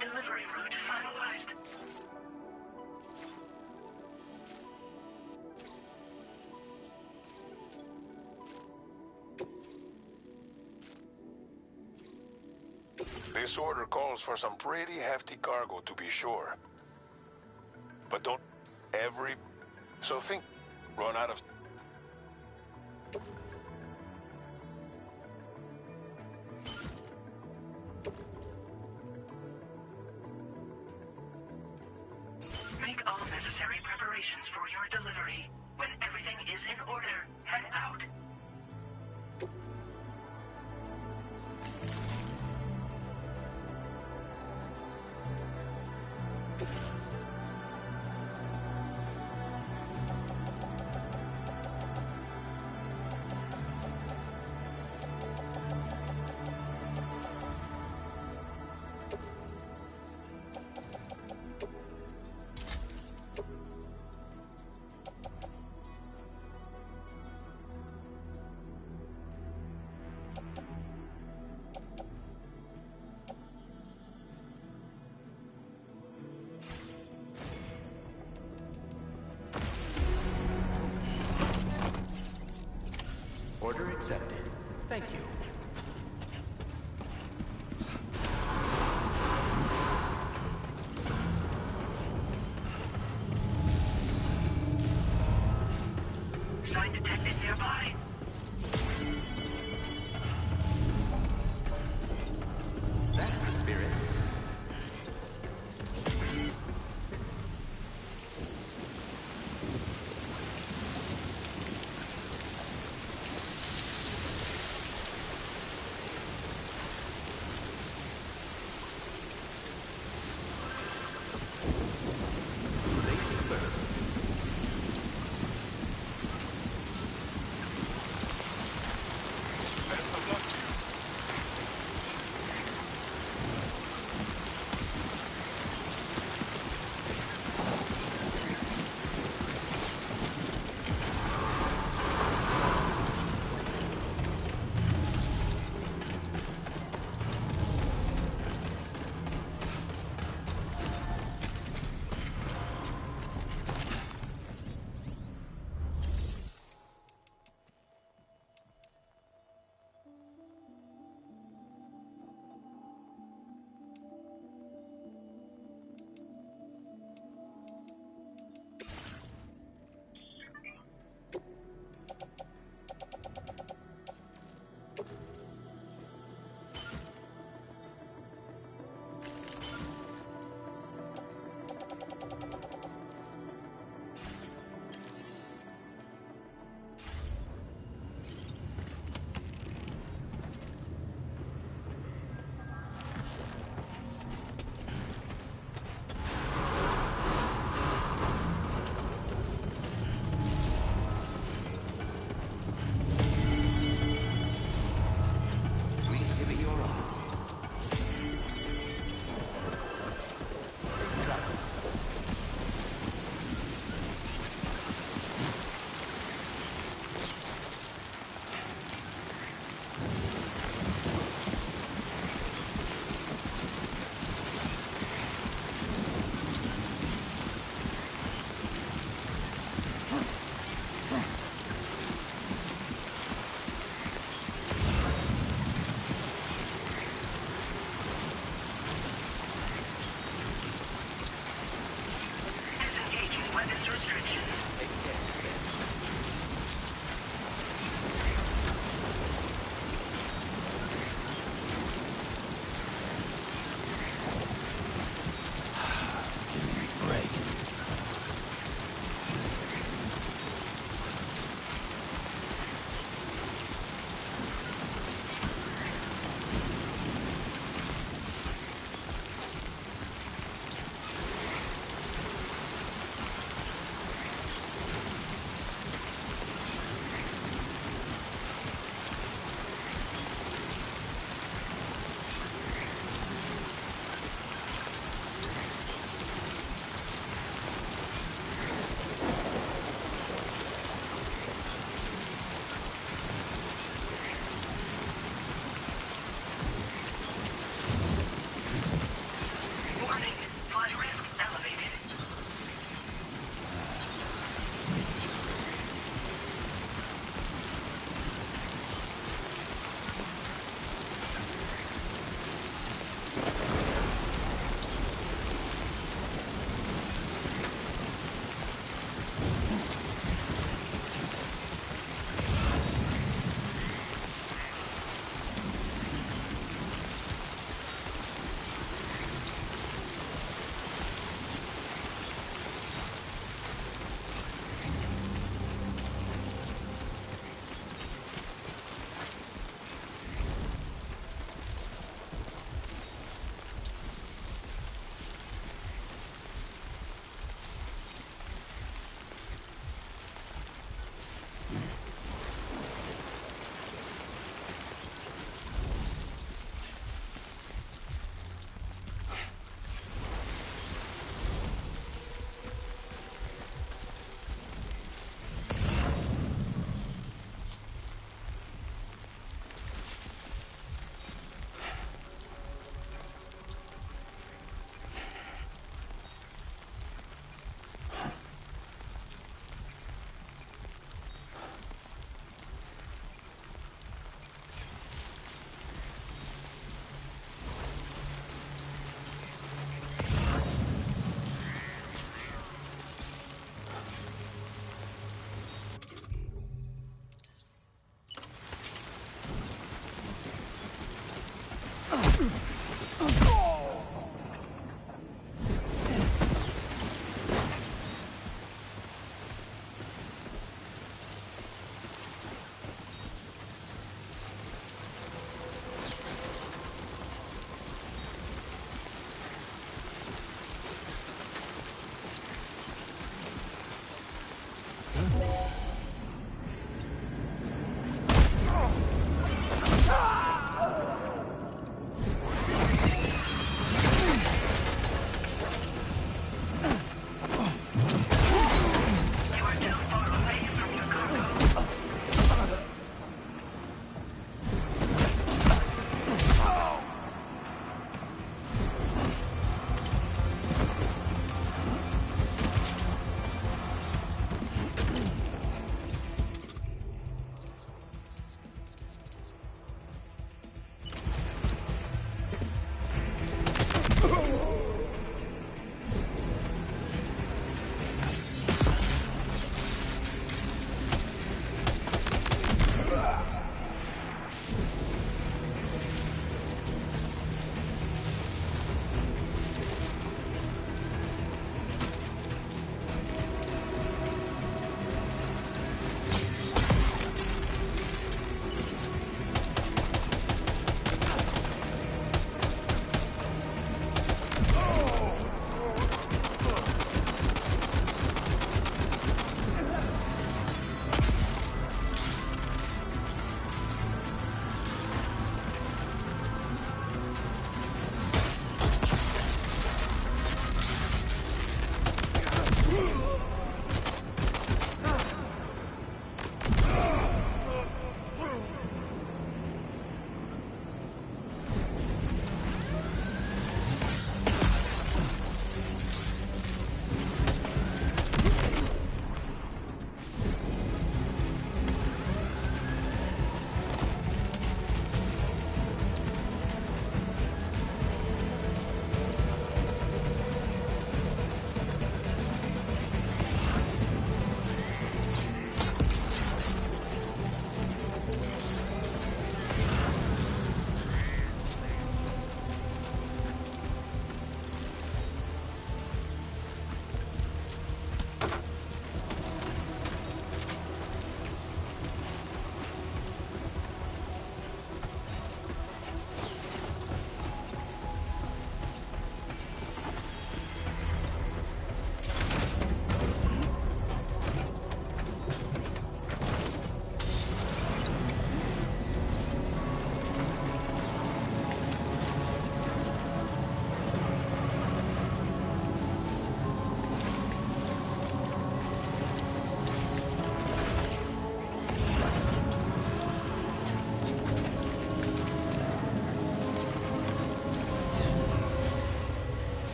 S5: Delivery route finalized.
S7: This order calls for some pretty hefty cargo to be sure. But don't So think, run out of...
S5: Make all necessary preparations for your delivery. When everything is in order, head out.
S6: Thank you.
S5: Sign detected nearby.
S6: That's the spirit. Safety first.
S7: Best of luck to you.
S6: Please give it your all.
S5: Disengaging weapons restrictions.
S6: Take care, Sam.
S3: Give me a break.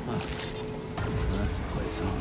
S3: That's the place, huh?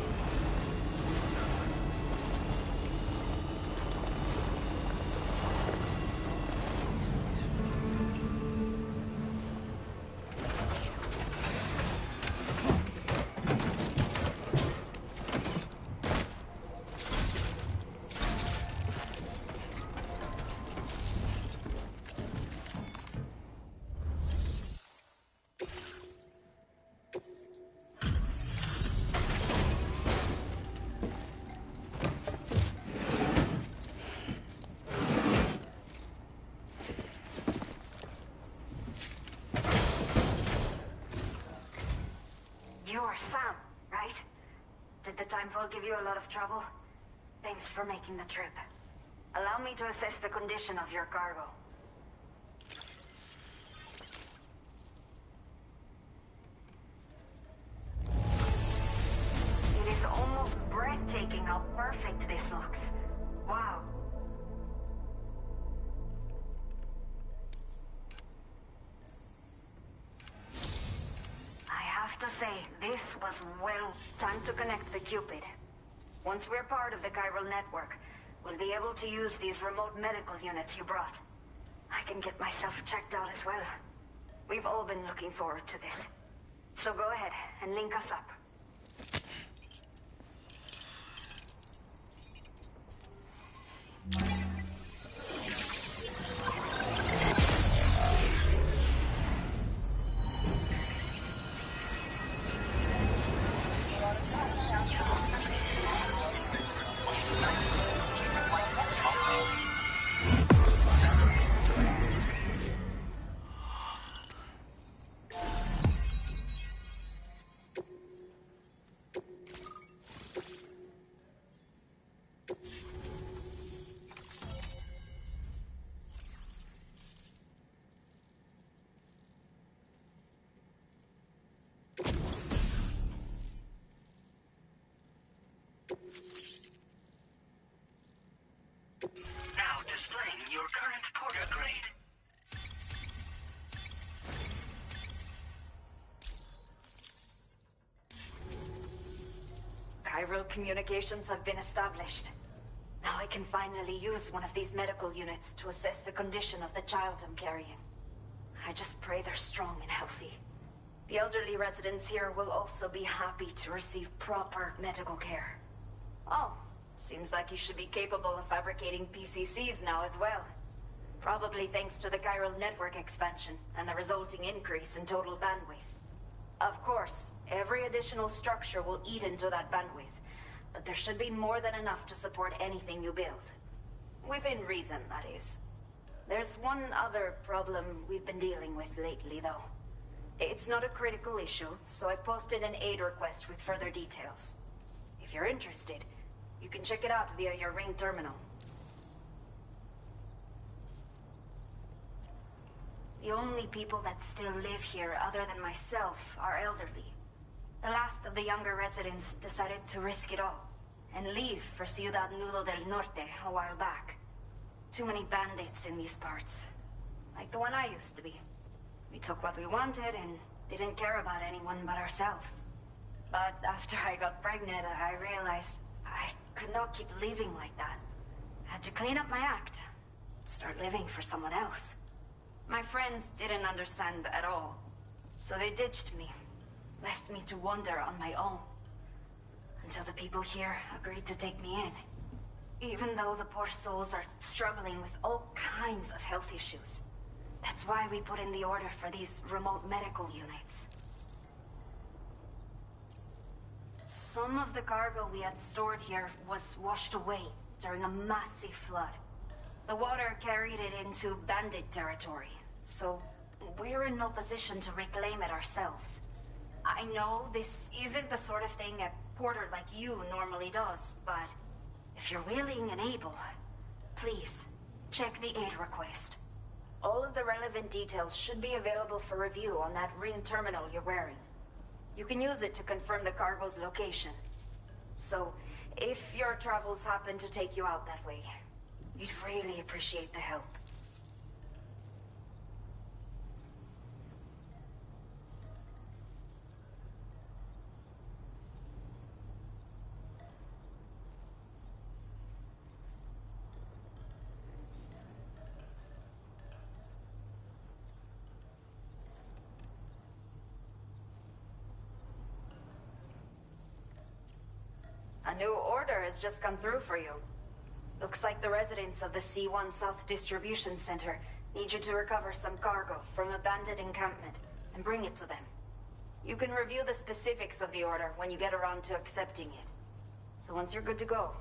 S9: You're Sam, right? Did the timefall give you a lot of trouble? Thanks for making the trip. Allow me to assess the condition of your cargo. It is almost breathtaking how perfect this looks. Wow. I have to say, this was well. Time to connect the Cupid. Once we're part of the chiral network, we'll be able to use these remote medical units you brought. I can get myself checked out as well. We've all been looking forward to this. So go ahead and link us up.
S5: Now displaying your current porter grade.
S9: Chiral communications have been established. Now I can finally use one of these medical units to assess the condition of the child I'm carrying. I just pray they're strong and healthy. The elderly residents here will also be happy to receive proper medical care. Oh, seems like you should be capable of fabricating PCCs now as well. Probably thanks to the chiral network expansion and the resulting increase in total bandwidth. Of course, every additional structure will eat into that bandwidth, but there should be more than enough to support anything you build. Within reason, that is. There's one other problem we've been dealing with lately, though. It's not a critical issue, so I've posted an aid request with further details. If you're interested, you can check it out via your ring terminal. The only people that still live here other than myself are elderly. The last of the younger residents decided to risk it all and leave for Ciudad Nudo del Norte a while back. Too many bandits in these parts. Like the one I used to be. We took what we wanted and didn't care about anyone but ourselves. But after I got pregnant, I realized I could not keep living like that. Had to clean up my act. Start living for someone else. My friends didn't understand at all. So they ditched me. Left me to wander on my own. Until the people here agreed to take me in. Even though the poor souls are struggling with all kinds of health issues. That's why we put in the order for these remote medical units. Some of the cargo we had stored here was washed away during a massive flood. The water carried it into bandit territory, so we're in no position to reclaim it ourselves. I know this isn't the sort of thing a porter like you normally does, but if you're willing and able, please, check the aid request. All of the relevant details should be available for review on that ring terminal you're wearing. You can use it to confirm the cargo's location. So, if your travels happen to take you out that way, we'd really appreciate the help. A new order has just come through for you. Looks like the residents of the C1 South Distribution Center need you to recover some cargo from a bandit encampment and bring it to them. You can review the specifics of the order when you get around to accepting it. So once you're good to go,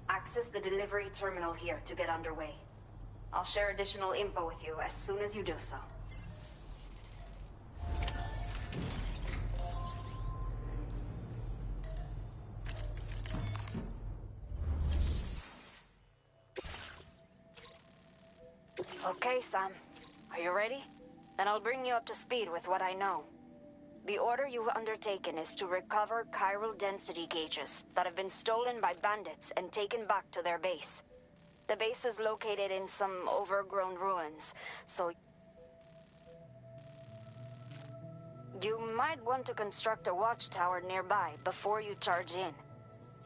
S9: access the delivery terminal here to get underway. I'll share additional info with you as soon as you do so. Okay, Sam. Are you ready? Then I'll bring you up to speed with what I know. The order you've undertaken is to recover chiral density gauges that have been stolen by bandits and taken back to their base. The base is located in some overgrown ruins, so you might want to construct a watchtower nearby before you charge in.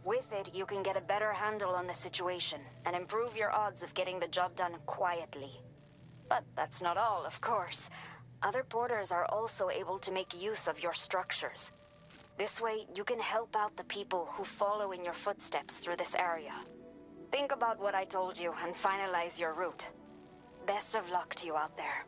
S9: With it, you can get a better handle on the situation and improve your odds of getting the job done quietly. But that's not all, of course. Other porters are also able to make use of your structures. This way, you can help out the people who follow in your footsteps through this area. Think about what I told you and finalize your route. Best of luck to you out there.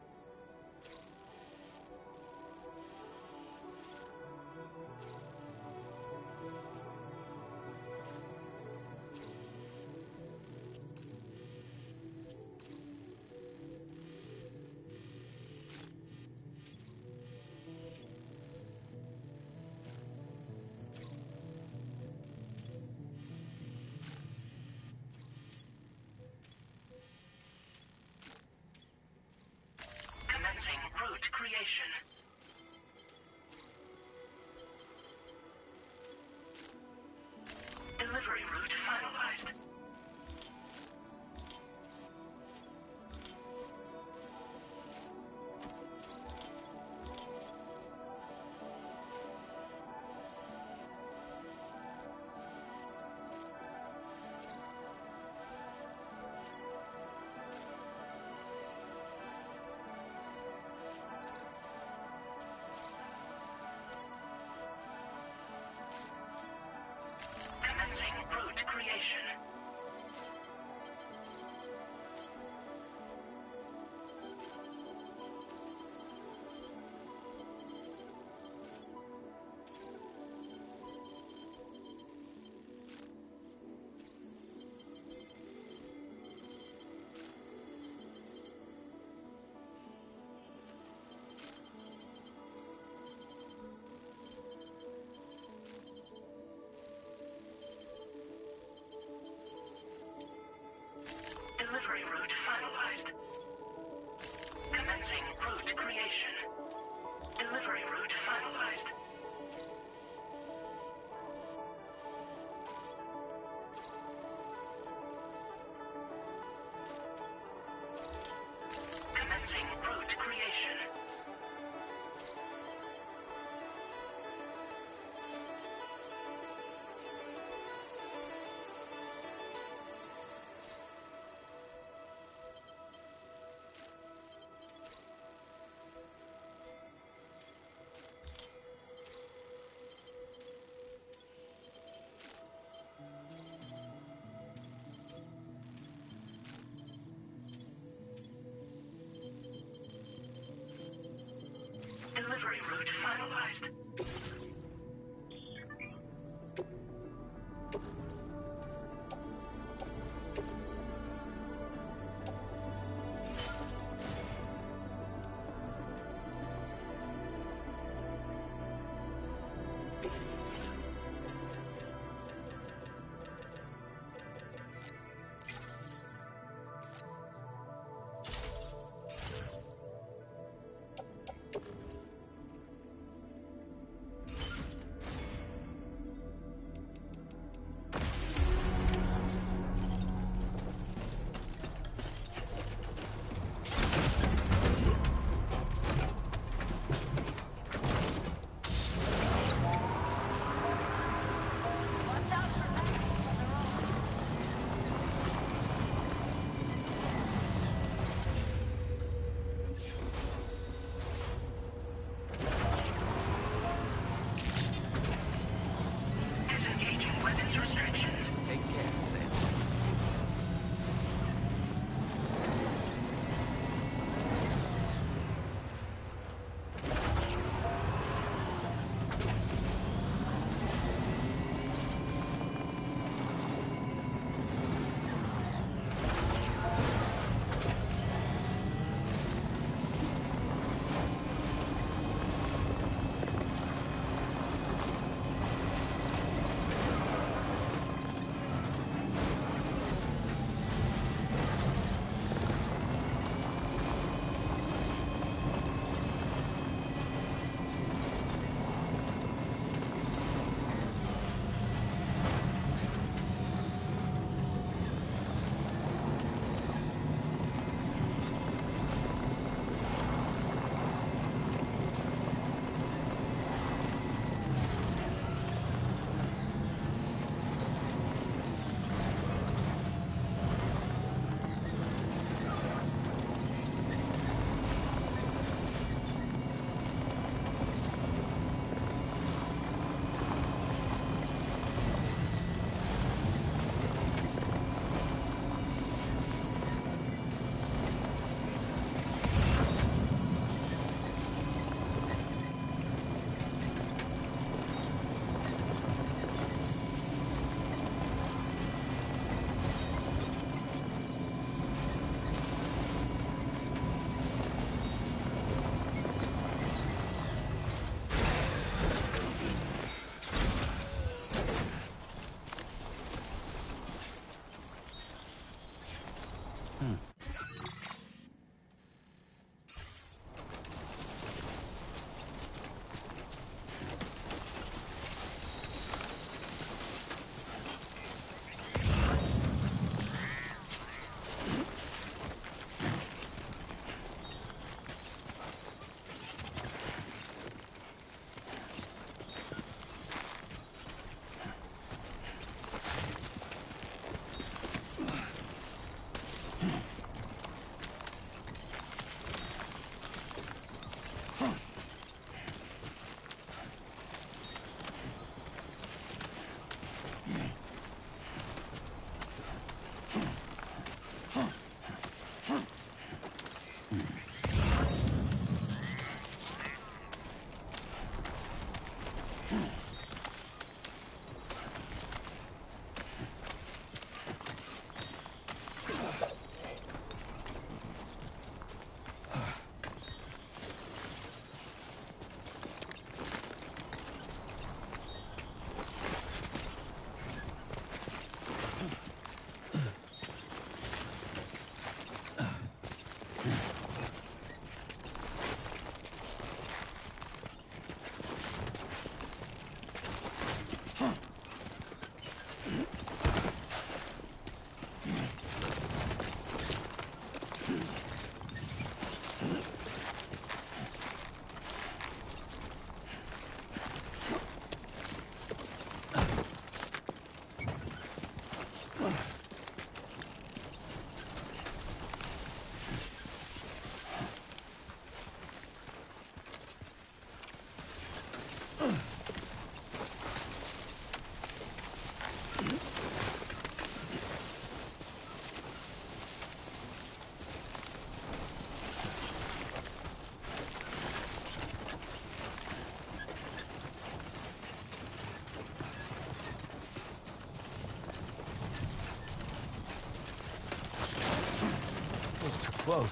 S3: Close.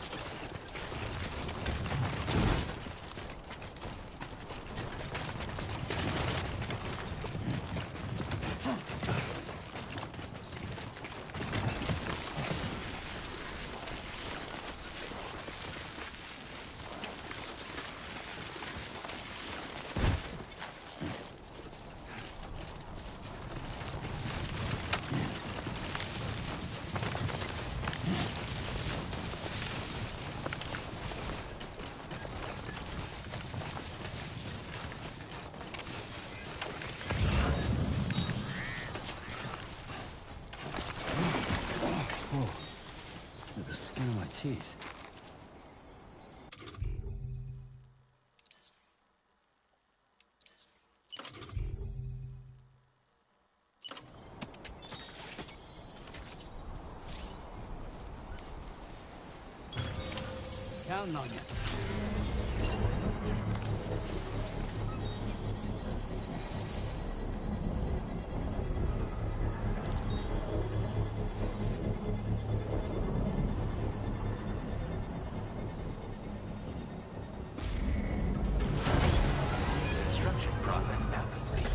S3: The skin of my teeth. Counting on you.
S6: Construction process now complete.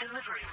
S5: Delivery.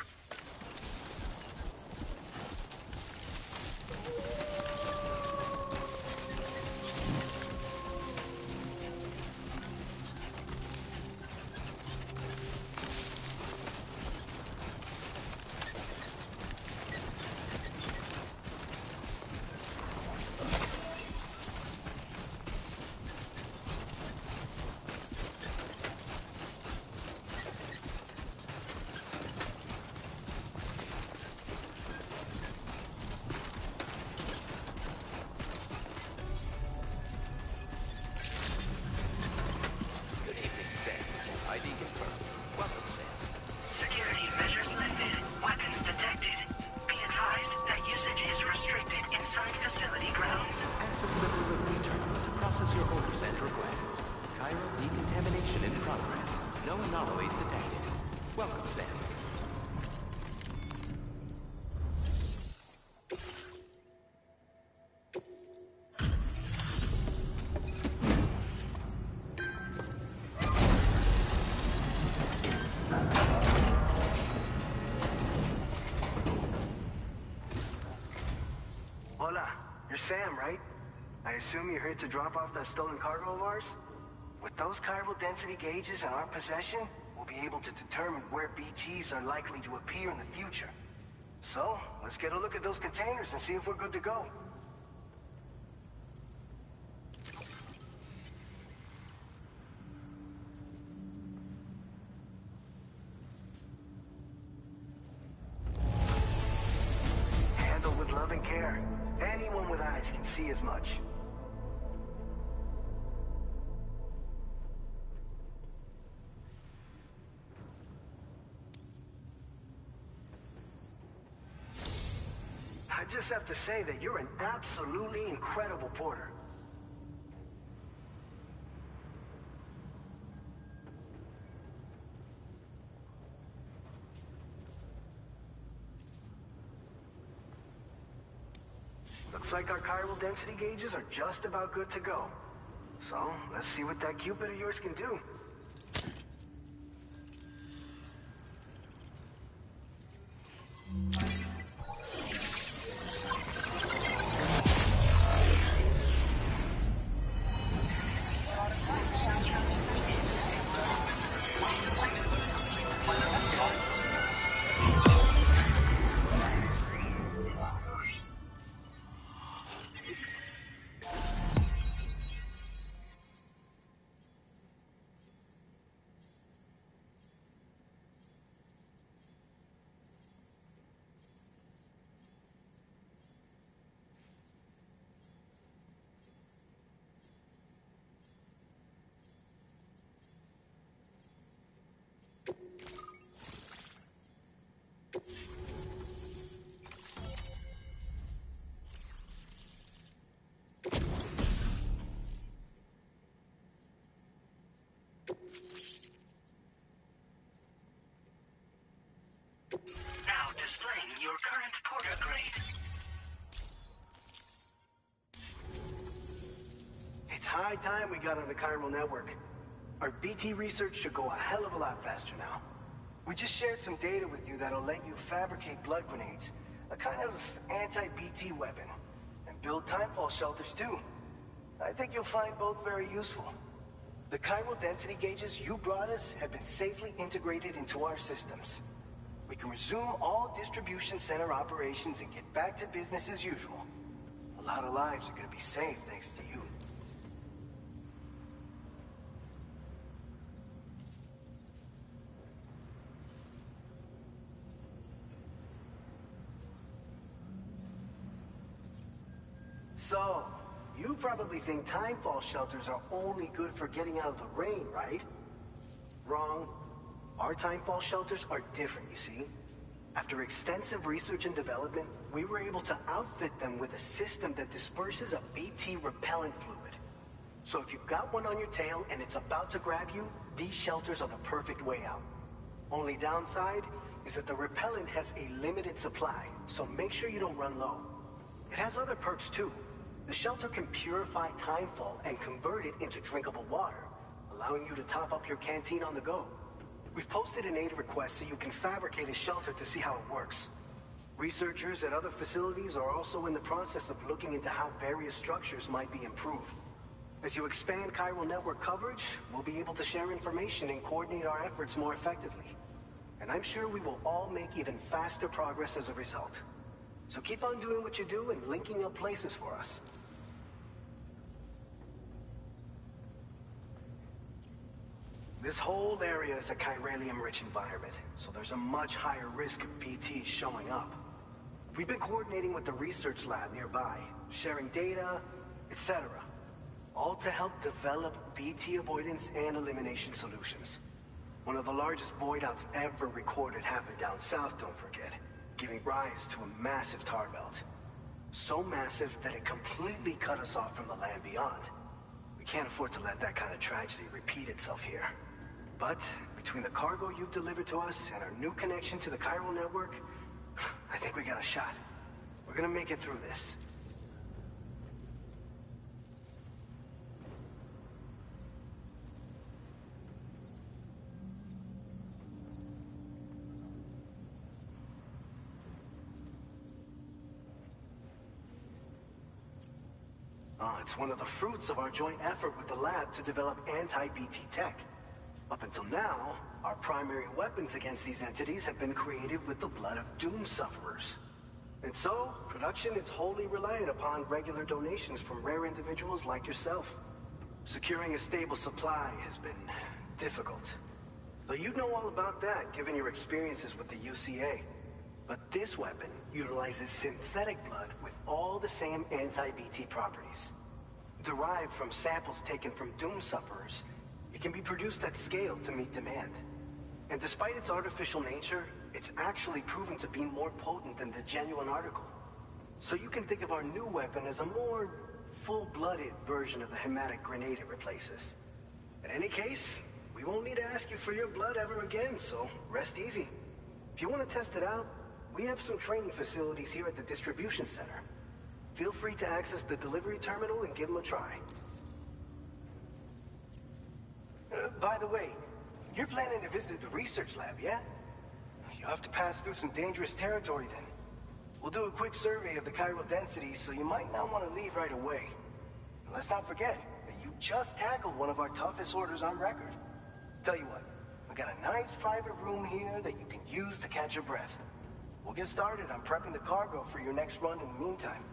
S10: Hola, you're Sam, right? I assume you're here to drop off that stolen cargo of ours? With those chiral density gauges in our possession, we'll be able to determine where BGs are likely to appear in the future. So, let's get a look at those containers and see if we're good to go. Handle with love and care. Anyone with eyes can see as much. I just have to say that you're an absolutely incredible porter. Looks like our chiral density gauges are just about good to go. So, let's see what that Cupid of yours can do.
S5: Now displaying your current porter grade.
S11: It's high time we got on the chiral network. Our BT research should go a hell of a lot faster now. We just shared some data with you that'll let you fabricate blood grenades, a kind of anti-BT weapon, and build timefall shelters too. I think you'll find both very useful. The chiral density gauges you brought us have been safely integrated into our systems. We can resume all distribution center operations and get back to business as usual. A lot of lives are gonna be saved thanks to you. So, you probably think timefall shelters are only good for getting out of the rain, right? Wrong. Our timefall shelters are different, you see. After extensive research and development, we were able to outfit them with a system that disperses a BT repellent fluid. So if you've got one on your tail and it's about to grab you, these shelters are the perfect way out. Only downside is that the repellent has a limited supply, so make sure you don't run low. It has other perks too. The shelter can purify timefall and convert it into drinkable water, allowing you to top up your canteen on the go. We've posted an aid request so you can fabricate a shelter to see how it works. Researchers at other facilities are also in the process of looking into how various structures might be improved. As you expand chiral network coverage, we'll be able to share information and coordinate our efforts more effectively. And I'm sure we will all make even faster progress as a result. So keep on doing what you do and linking up places for us. This whole area is a chiralium-rich environment, so there's a much higher risk of BTs showing up. We've been coordinating with the research lab nearby, sharing data, etc. All to help develop BT avoidance and elimination solutions. One of the largest void outs ever recorded happened down south, don't forget, giving rise to a massive tar belt. So massive that it completely cut us off from the land beyond. We can't afford to let that kind of tragedy repeat itself here. But between the cargo you've delivered to us and our new connection to the chiral network, I think we got a shot. We're gonna make it through this. It's one of the fruits of our joint effort with the lab to develop anti-BT tech. Up until now, our primary weapons against these entities have been created with the blood of doom sufferers. And so, production is wholly reliant upon regular donations from rare individuals like yourself. Securing a stable supply has been difficult. Though you'd know all about that, given your experiences with the UCA. But this weapon utilizes synthetic blood with all the same anti-BT properties. Derived from samples taken from doom sufferers, it can be produced at scale to meet demand. And despite its artificial nature, it's actually proven to be more potent than the genuine article. So you can think of our new weapon as a more full-blooded version of the hematic grenade it replaces. In any case, we won't need to ask you for your blood ever again, so rest easy. If you want to test it out, we have some training facilities here at the distribution center. Feel free to access the delivery terminal and give them a try. By the way, you're planning to visit the research lab, yeah? You'll have to pass through some dangerous territory then. We'll do a quick survey of the chiral density, so you might not want to leave right away. And let's not forget that you just tackled one of our toughest orders on record. Tell you what, we got a nice private room here that you can use to catch your breath. We'll get started on prepping the cargo for your next run in the meantime.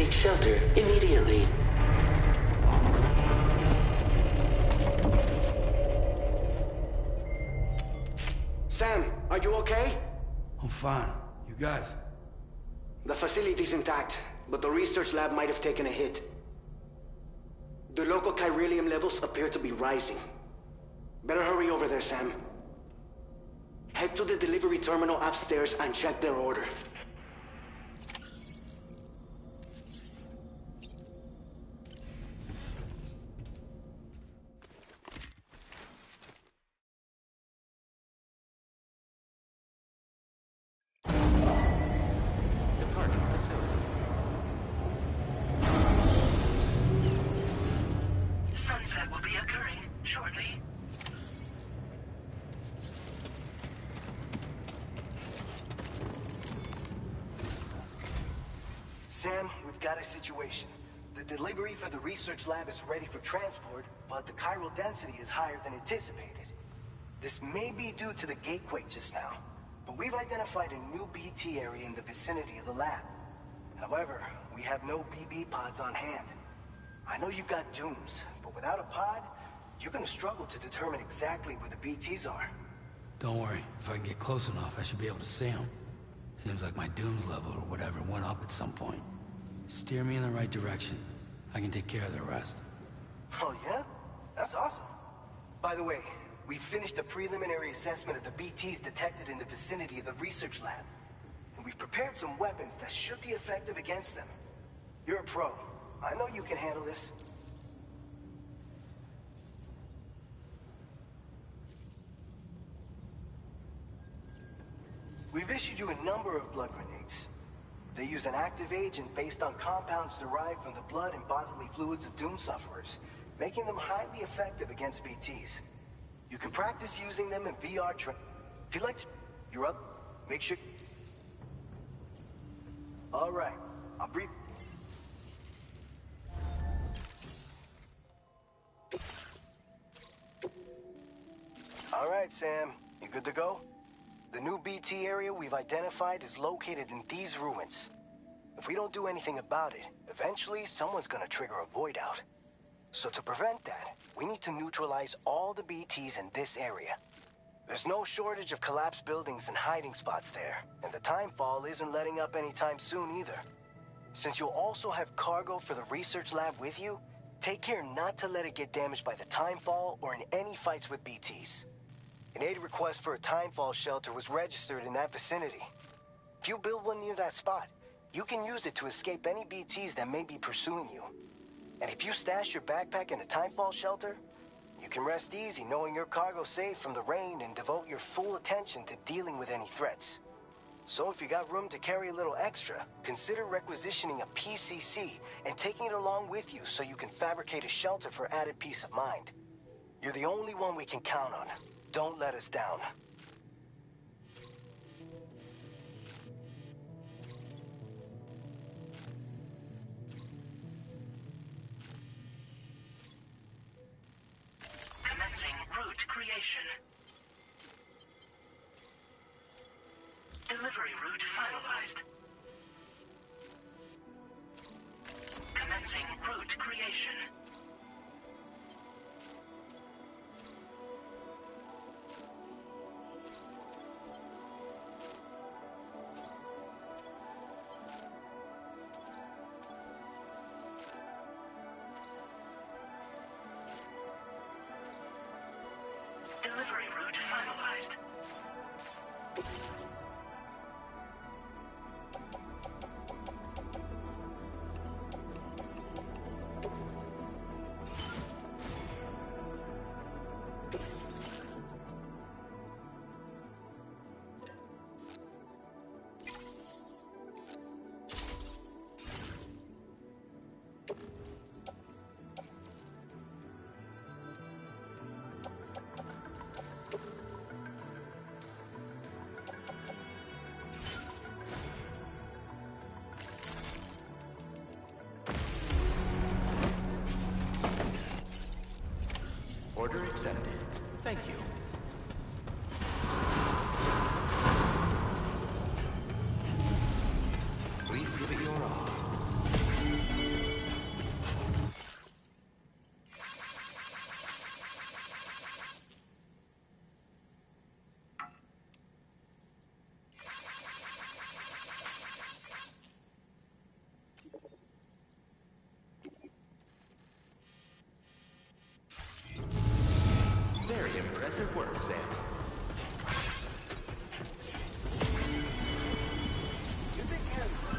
S8: Shelter immediately.
S10: Sam, are you okay?
S3: I'm fine. You guys?
S10: The facility's intact, but the research lab might have taken a hit. The local chiralium levels appear to be rising. Better hurry over there, Sam. Head to the delivery terminal upstairs and check their order.
S5: Sunset will be occurring shortly.
S11: Sam, we've got a situation. The delivery for the research lab is ready for transport, but the chiral density is higher than anticipated. This may be due to the gatequake just now, but we've identified a new BT area in the vicinity of the lab. However, we have no BB pods on hand. I know you've got dooms, but without a pod, you're gonna struggle to determine exactly where the BTs are.
S3: Don't worry. If I can get close enough, I should be able to see them. Seems like my dooms level or whatever went up at some point. Steer me in the right direction. I can take care of the rest.
S11: Oh yeah? That's awesome. By the way, we finished a preliminary assessment of the BTs detected in the vicinity of the research lab. And we've prepared some weapons that should be effective against them. You're a pro. I know you can handle this. We've issued you a number of blood grenades. They use an active agent based on compounds derived from the blood and bodily fluids of Doom sufferers, making them highly effective against BTs. You can practice using them in VR If you'd like to... You're up. Make sure... All right. I'll brief... All right, Sam. You good to go? The new BT area we've identified is located in these ruins. If we don't do anything about it, eventually someone's gonna trigger a void out. So to prevent that, we need to neutralize all the BTs in this area. There's no shortage of collapsed buildings and hiding spots there, and the timefall isn't letting up anytime soon either. Since you'll also have cargo for the research lab with you, take care not to let it get damaged by the timefall or in any fights with BTs. An aid request for a timefall shelter was registered in that vicinity. If you build one near that spot, you can use it to escape any BTs that may be pursuing you. And if you stash your backpack in a timefall shelter, you can rest easy knowing your cargo's safe from the rain and devote your full attention to dealing with any threats. So if you got room to carry a little extra, consider requisitioning a PCC and taking it along with you so you can fabricate a shelter for added peace of mind. You're the only one we can count on. Don't let us down.
S5: Commencing route creation. Delivery route finalized. Commencing route creation. Delivery route finalized.
S6: Order accepted. Thank you. Please give it your all. Very impressive work, Sam.
S11: You take care of it.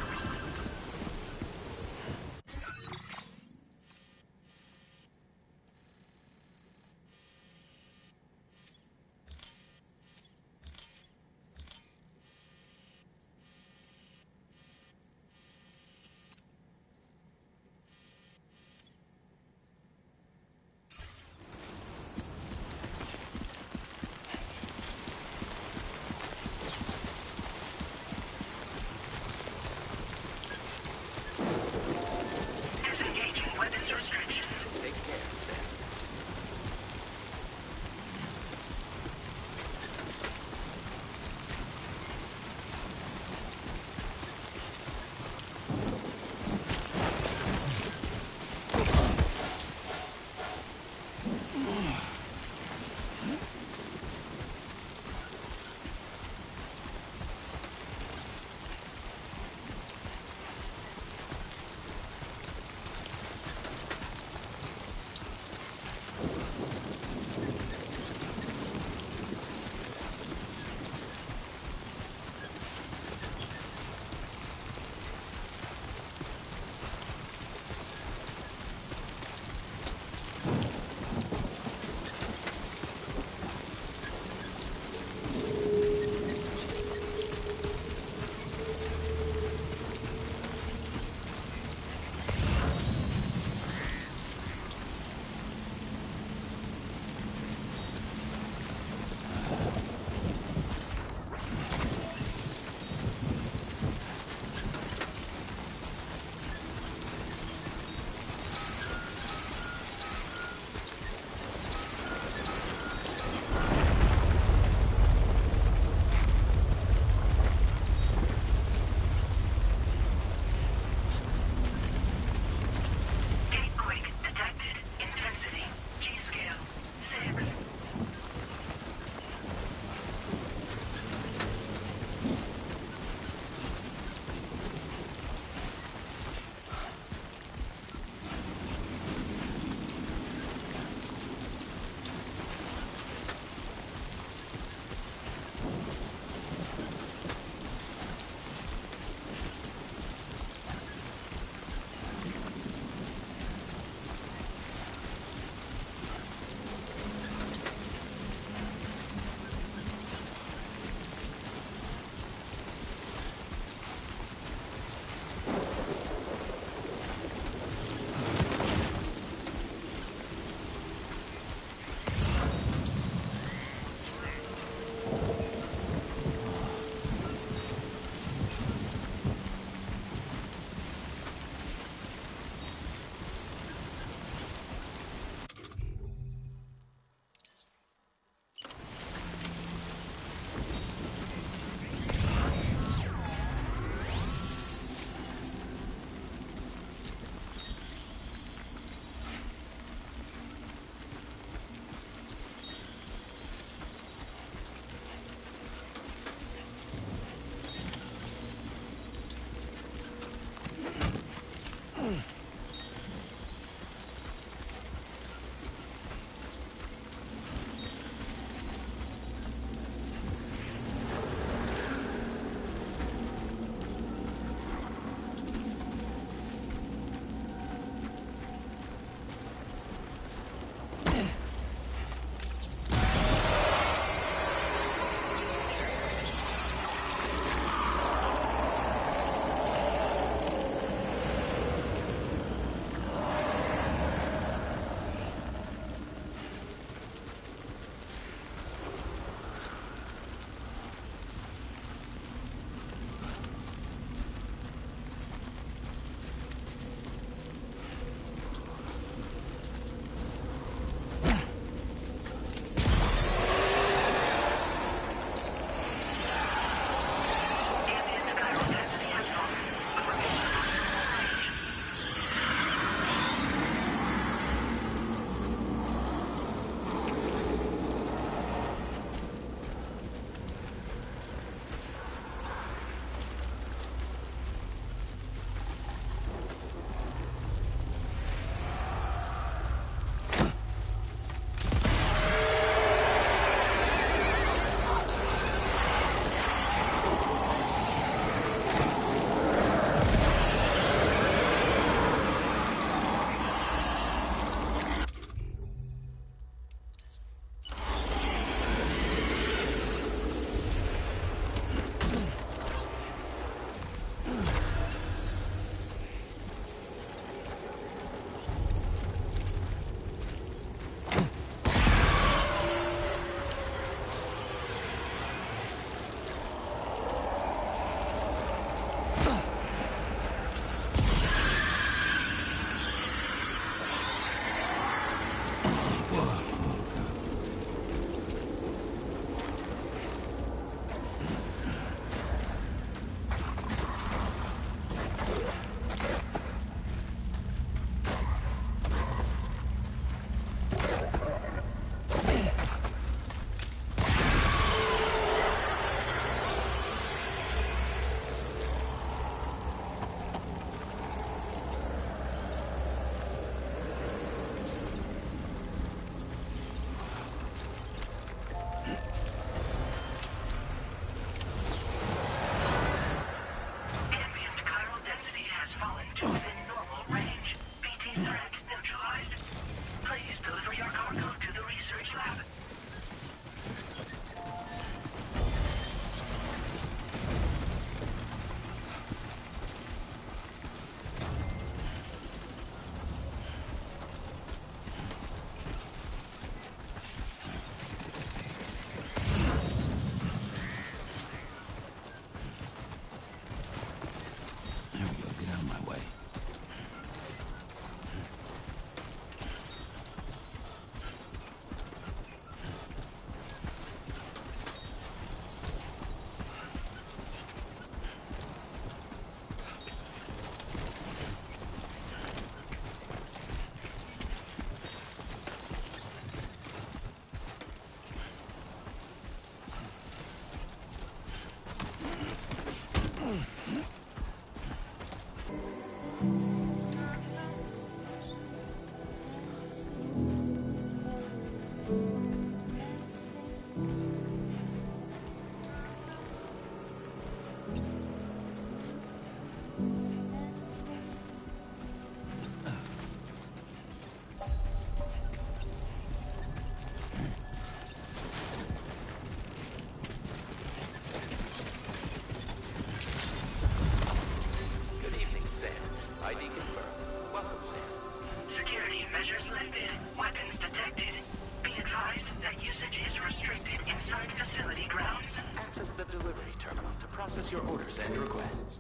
S6: Process your orders and requests.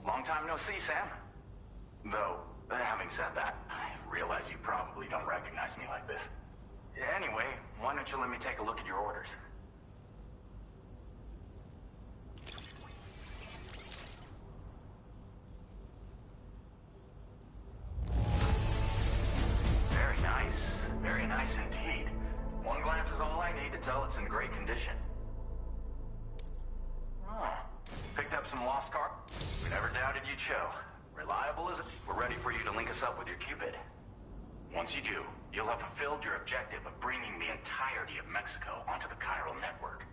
S10: Long time no see, Sam. Though, having said that, I realize you probably don't recognize me like this. Anyway, why don't you let me take a look at your orders? Very nice indeed. One glance is all I need to tell it's in great condition. Oh, picked up some lost car. We never doubted you'd show. Reliable as it. We're ready for you to link us up with your Cupid. Once you do, you'll have fulfilled your objective of bringing the entirety of Mexico onto the chiral network.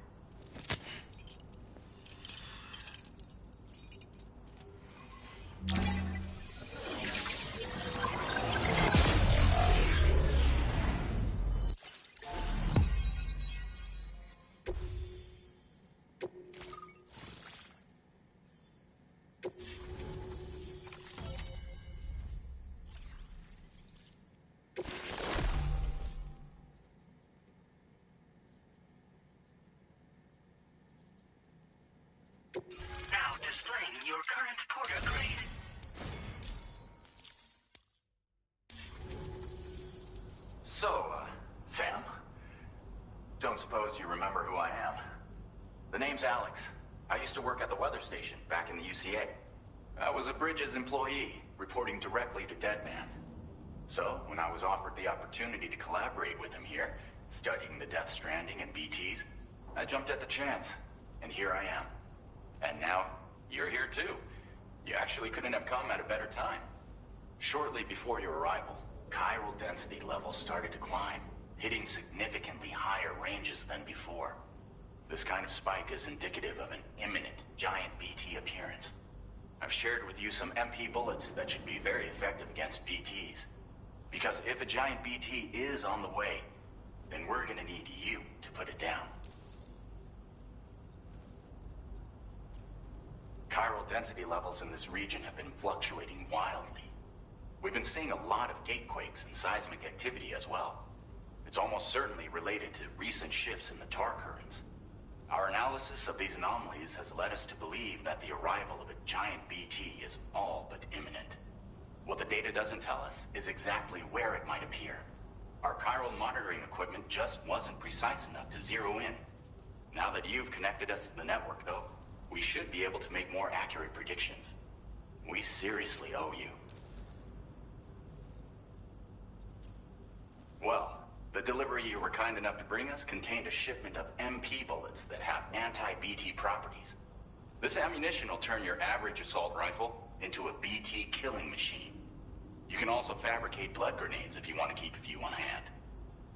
S5: Now displaying your current porter grade.
S12: So, Sam, don't suppose you remember who I am? The name's Alex. I used to work at the weather station back in the UCA. I was a Bridges employee, reporting directly to Deadman. So, when I was offered the opportunity to collaborate with him here, studying the Death Stranding and BTs, I jumped at the chance, and here I am. And now, you're here too. You actually couldn't have come at a better time. Shortly before your arrival, chiral density levels started to climb, hitting significantly higher ranges than before. This kind of spike is indicative of an imminent giant BT appearance. I've shared with you some MP bullets that should be very effective against BTs. Because if a giant BT is on the way, then we're gonna need you to put it down. Chiral density levels in this region have been fluctuating wildly, which we've been seeing a lot of gatequakes and seismic activity as well. It's almost certainly related to recent shifts in the tar currents. Our analysis of these anomalies has led us to believe that the arrival of a giant BT is all but imminent. What the data doesn't tell us is exactly where it might appear. Our chiral monitoring equipment just wasn't precise enough to zero in. Now that you've connected us to the network, though, we should be able to make more accurate predictions. We seriously owe you. Well, the delivery you were kind enough to bring us contained a shipment of MP bullets that have anti-BT properties. This ammunition will turn your average assault rifle into a BT killing machine. You can also fabricate blood grenades if you want to keep a few on hand.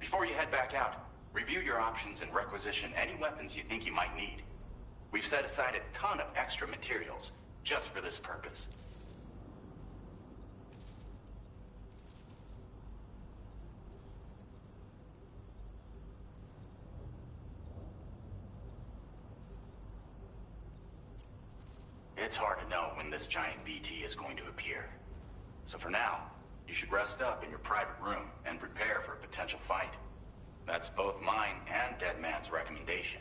S12: Before you head back out, review your options and requisition any weapons you think you might need. We've set aside a ton of extra materials just for this purpose. It's hard to know when this giant BT is going to appear. So for now, you should rest up in your private room and prepare for a potential fight. That's both mine and Deadman's recommendation.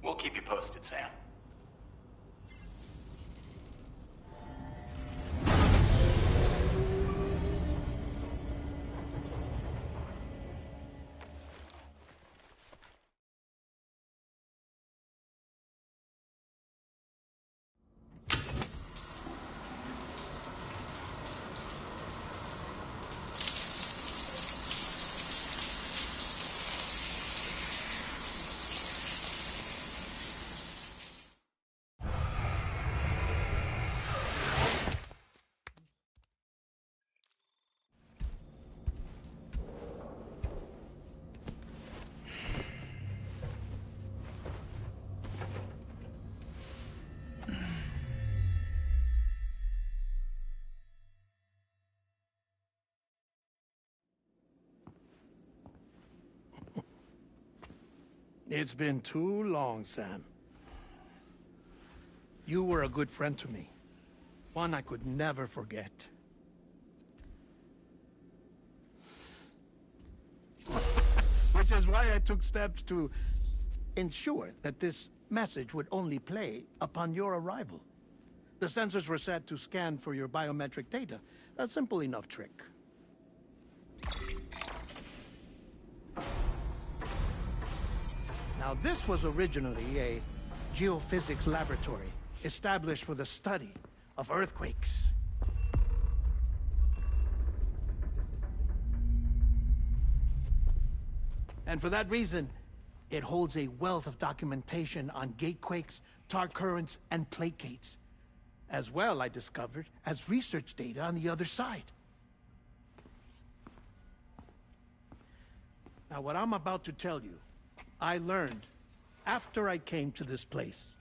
S12: We'll keep you posted, Sam.
S1: It's been too long, Sam. You were a good friend to me. One I could never forget. Which is why I took steps to ensure that this message would only play upon your arrival. The sensors were set to scan for your biometric data. A simple enough trick. Now, this was originally a geophysics laboratory established for the study of earthquakes. And for that reason, it holds a wealth of documentation on gatequakes, tar currents, and placates. As well, I discovered, as research data on the other side. Now, what I'm about to tell you, I learned after I came to this place.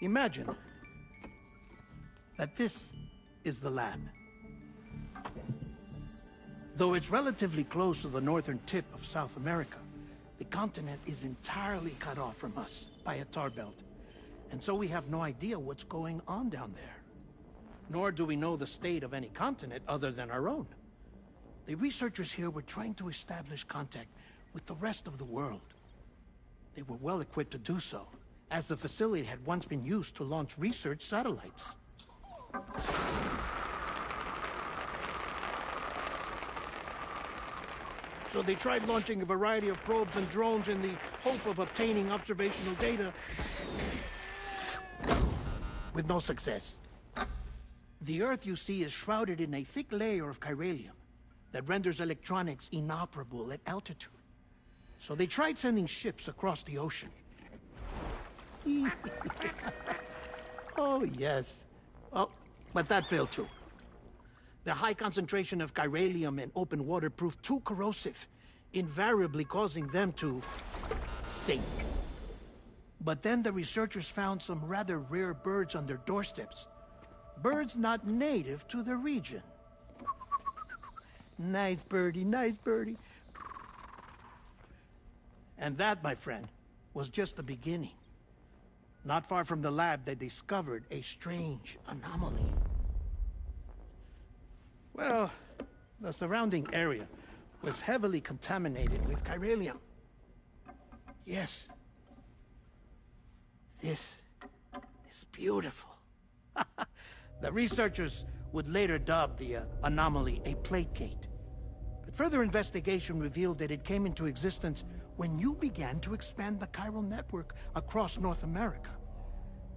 S1: Imagine that this is the lab. Though it's relatively close to the northern tip of South America, the continent is entirely cut off from us by a tar belt. And so we have no idea what's going on down there. Nor do we know the state of any continent other than our own. The researchers here were trying to establish contact with the rest of the world. They were well equipped to do so, as the facility had once been used to launch research satellites. So they tried launching a variety of probes and drones in the hope of obtaining observational data, with no success. The Earth, you see, is shrouded in a thick layer of chiralium that renders electronics inoperable at altitude. So they tried sending ships across the ocean. Oh, yes. Oh, but that failed too. The high concentration of chiralium in open water proved too corrosive, invariably causing them to sink. But then the researchers found some rather rare birds on their doorsteps. Birds not native to the region. Nice birdie, nice birdie. And that, my friend, was just the beginning. Not far from the lab, they discovered a strange anomaly. Well, the surrounding area was heavily contaminated with chiralium. Yes. This is beautiful. The researchers would later dub the anomaly a plate gate. But further investigation revealed that it came into existence when you began to expand the chiral network across North America,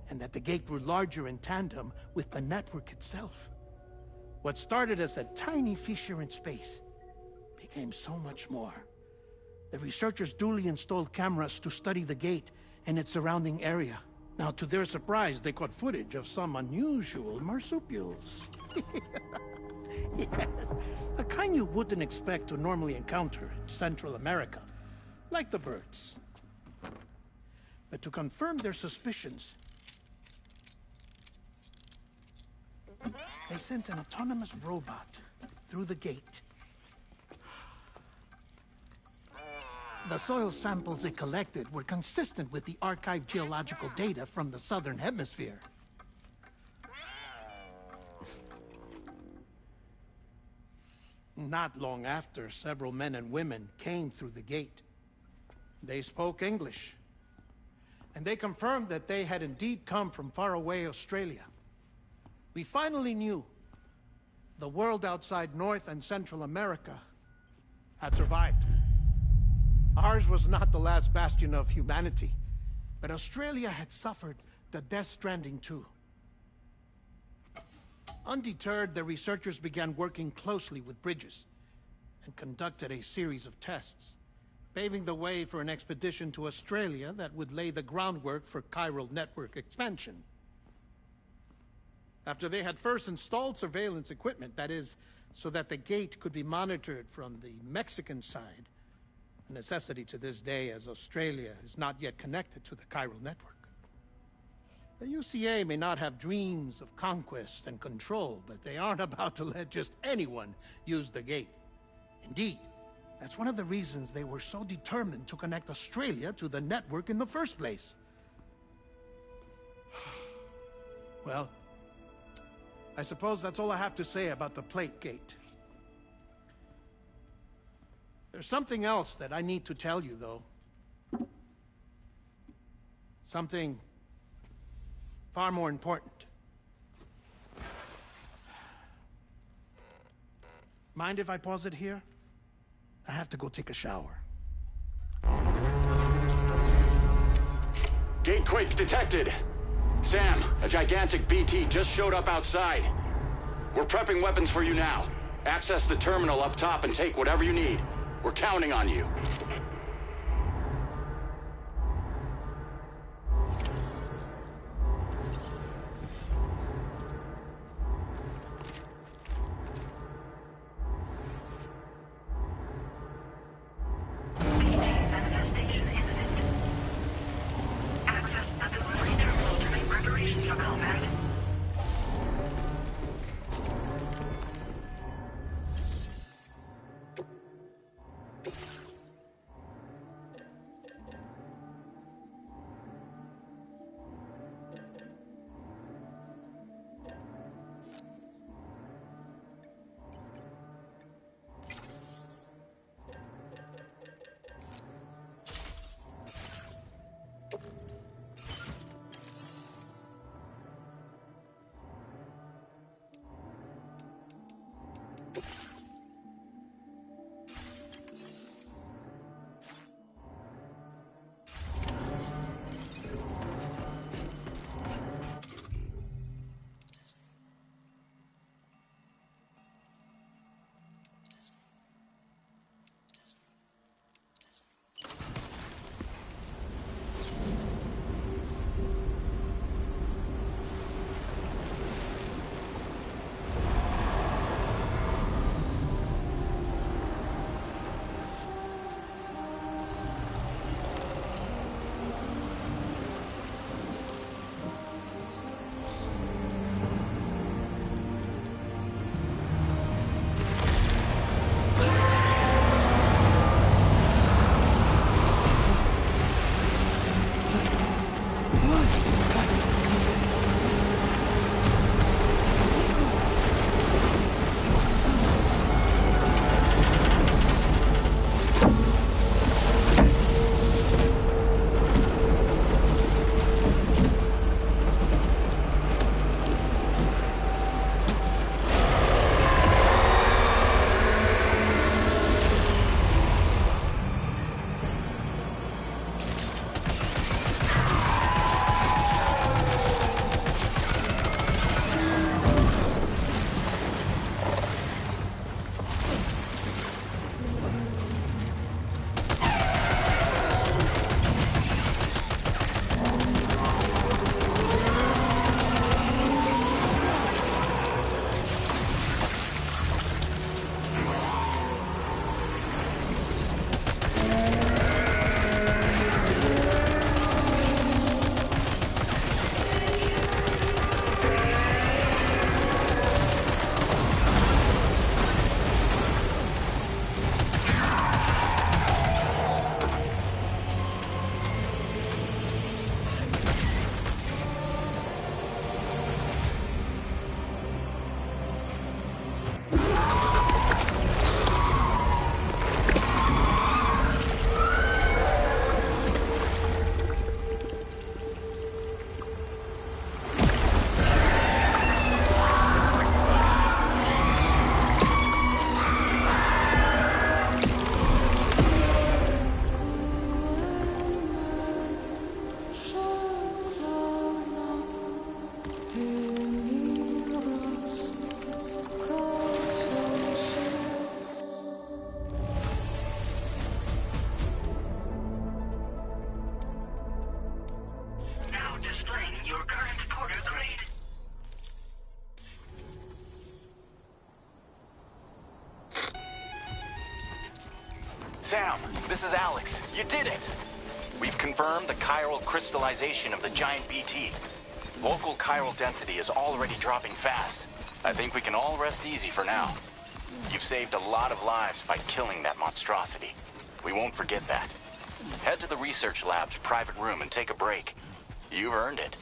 S1: and that the gate grew larger in tandem with the network itself. What started as a tiny fissure in space became so much more. The researchers duly installed cameras to study the gate and its surrounding area. Now, to their surprise, they caught footage of some unusual marsupials. Yes, a kind you wouldn't expect to normally encounter in Central America, like the birds. But to confirm their suspicions, they sent an autonomous robot through the gate. The soil samples it collected were consistent with the archived geological data from the southern hemisphere. Not long after, several men and women came through the gate. They spoke English, and they confirmed that they had indeed come from faraway Australia. We finally knew the world outside North and Central America had survived. Ours was not the last bastion of humanity, but Australia had suffered the Death Stranding too. Undeterred, the researchers began working closely with Bridges and conducted a series of tests, paving the way for an expedition to Australia that would lay the groundwork for chiral network expansion. After they had first installed surveillance equipment, that is, so that the gate could be monitored from the Mexican side, a necessity to this day as Australia is not yet connected to the chiral network. The UCA may not have dreams of conquest and control, but they aren't about to let just anyone use the gate. Indeed, that's one of the reasons they were so determined to connect Australia to the network in the first place. Well, I suppose that's all I have to say about the plate gate. There's something else that I need to tell you, though. Something far more important. Mind if I pause it here? I have to go take a shower.
S12: Gate quake detected. Sam, a gigantic BT just showed up outside. We're prepping weapons for you now. Access the terminal up top and take whatever you need. We're counting on you. Sam, this is Alex. You did it! We've confirmed the chiral crystallization of the giant BT. Local chiral density is already dropping fast. I think we can all rest easy for now. You've saved a lot of lives by killing that monstrosity. We won't forget that. Head to the research lab's private room and take a break. You've earned it.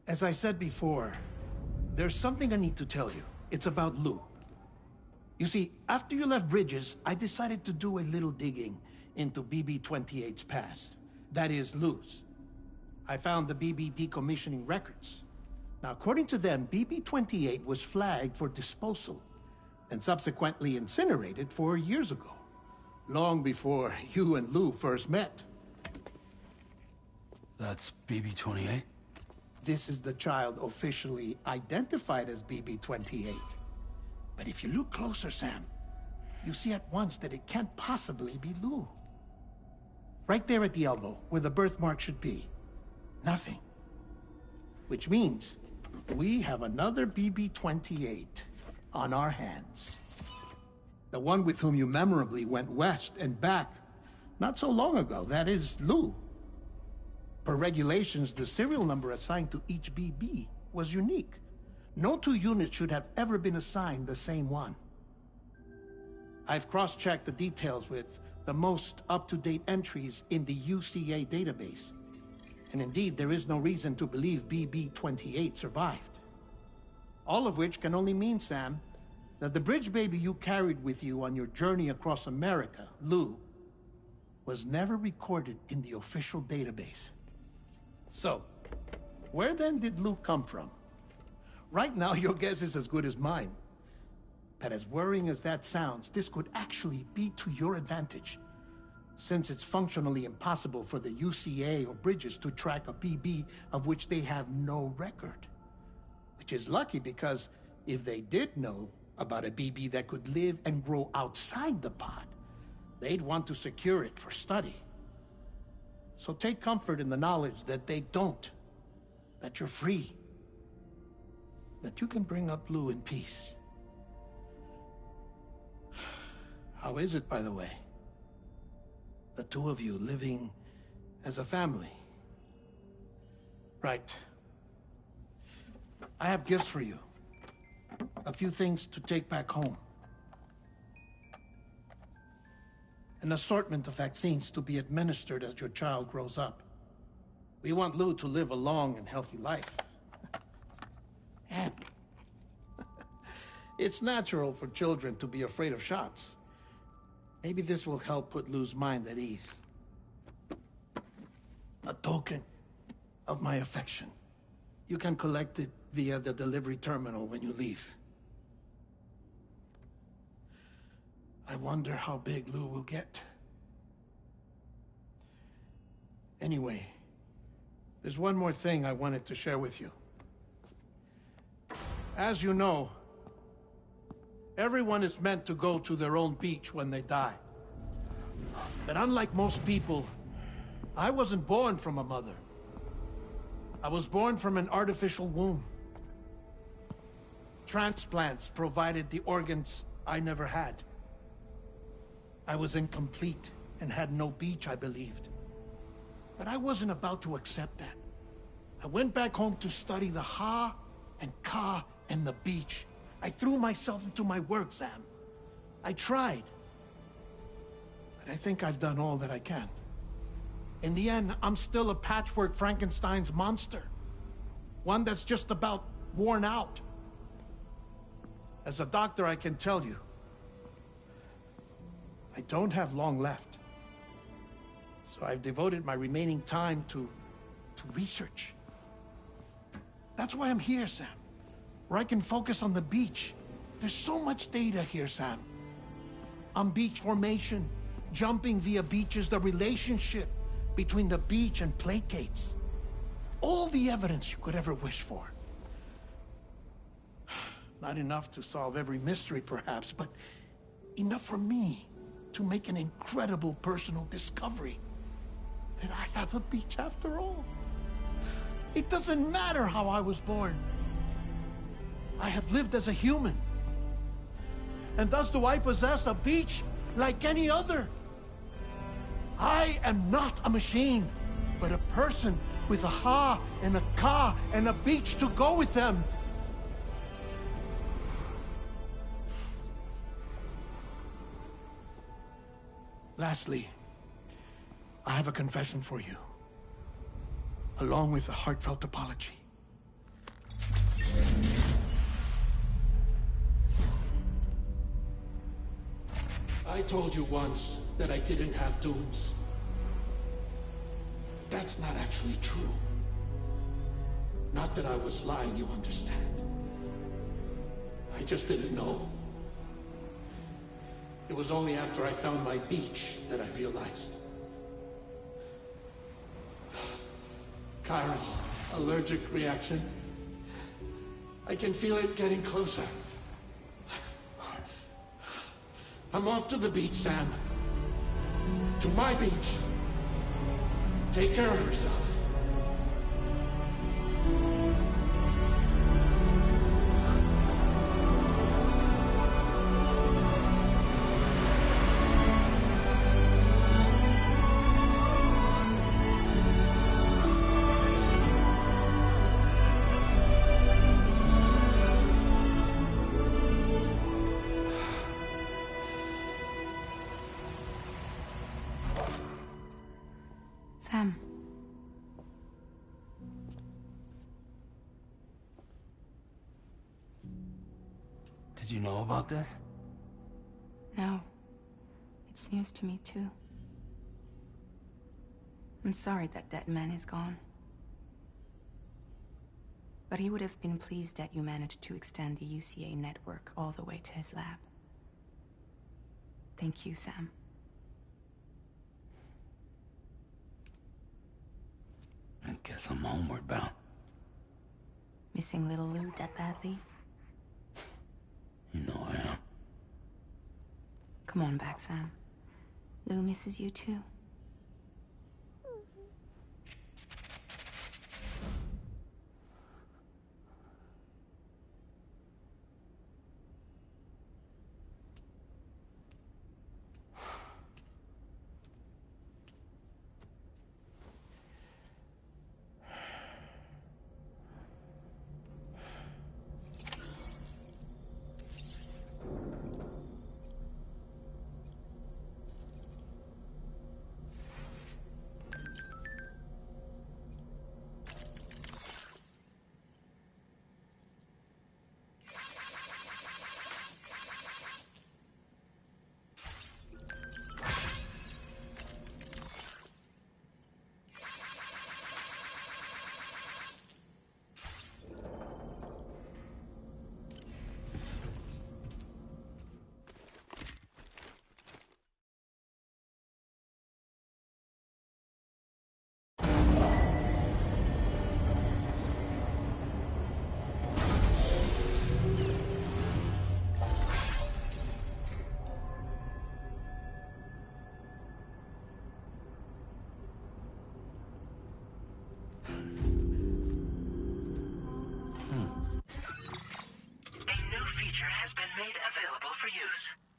S1: As I said before, there's something I need to tell you. It's about Lou. You see, after you left Bridges, I decided to do a little digging into BB-28's past. That is, Lou's. I found the BB decommissioning records. Now, according to them, BB-28 was flagged for disposal and subsequently incinerated 4 years ago, long before you and Lou first met.
S3: That's BB-28?
S1: This is the child officially identified as BB-28. But if you look closer, Sam, you see at once that it can't possibly be Lou. Right there at the elbow, where the birthmark should be. Nothing. Which means we have another BB-28 on our hands. The one with whom you memorably went west and back not so long ago. That is Lou. Per regulations, the serial number assigned to each BB was unique. No two units should have ever been assigned the same one. I've cross-checked the details with the most up-to-date entries in the UCA database. And indeed, there is no reason to believe BB-28 survived. All of which can only mean, Sam, that the bridge baby you carried with you on your journey across America, Lou, was never recorded in the official database. So, where then did Lou come from? Right now, your guess is as good as mine. But as worrying as that sounds, this could actually be to your advantage, since it's functionally impossible for the UCA or Bridges to track a BB of which they have no record. Which is lucky, because if they did know about a BB that could live and grow outside the pod, they'd want to secure it for study. So take comfort in the knowledge that they don't, that you're free, that you can bring up Lou in peace. How is it, by the way? The two of you living as a family. Right. I have gifts for you. A few things to take back home. An assortment of vaccines to be administered as your child grows up. We want Lou to live a long and healthy life. And it's natural for children to be afraid of shots. Maybe this will help put Lou's mind at ease. A token of my affection. You can collect it via the delivery terminal when you leave. I wonder how big Lou will get. Anyway, there's one more thing I wanted to share with you. As you know, everyone is meant to go to their own beach when they die. But unlike most people, I wasn't born from a mother. I was born from an artificial womb. Transplants provided the organs I never had. I was incomplete and had no beach, I believed. But I wasn't about to accept that. I went back home to study the Ha and Ka and the beach. I threw myself into my work, Sam. I tried. But I think I've done all that I can. In the end, I'm still a patchwork Frankenstein's monster. One that's just about worn out. As a doctor, I can tell you, I don't have long left. So I've devoted my remaining time to research. That's why I'm here, Sam. Where I can focus on the beach. There's so much data here, Sam. On beach formation, jumping via beaches, the relationship between the beach and placates. All the evidence you could ever wish for. Not enough to solve every mystery, perhaps, but enough for me to make an incredible personal discovery. That I have a beach after all. It doesn't matter how I was born. I have lived as a human. And thus do I possess a beach like any other. I am not a machine, but a person with a Ha and a Ka and a beach to go with them. Lastly, I have a confession for you, along with a heartfelt apology. I told you once that I didn't have dooms. But that's not actually true. Not that I was lying, you understand. I just didn't know. It was only after I found my beach that I realized. Kyra's allergic reaction. I can feel it getting closer. I'm off to the beach, Sam. To my beach. Take care of yourself.
S2: Sam.
S3: Did you know about this?
S2: No. It's news to me, too. I'm sorry that that man is gone. But he would have been pleased that you managed to extend the UCA network all the way to his lab. Thank you, Sam.
S3: I guess I'm homeward bound.
S2: Missing little Lou that badly?
S3: You know I am.
S2: Come on back, Sam. Lou misses you too.
S5: feature has been made available for use.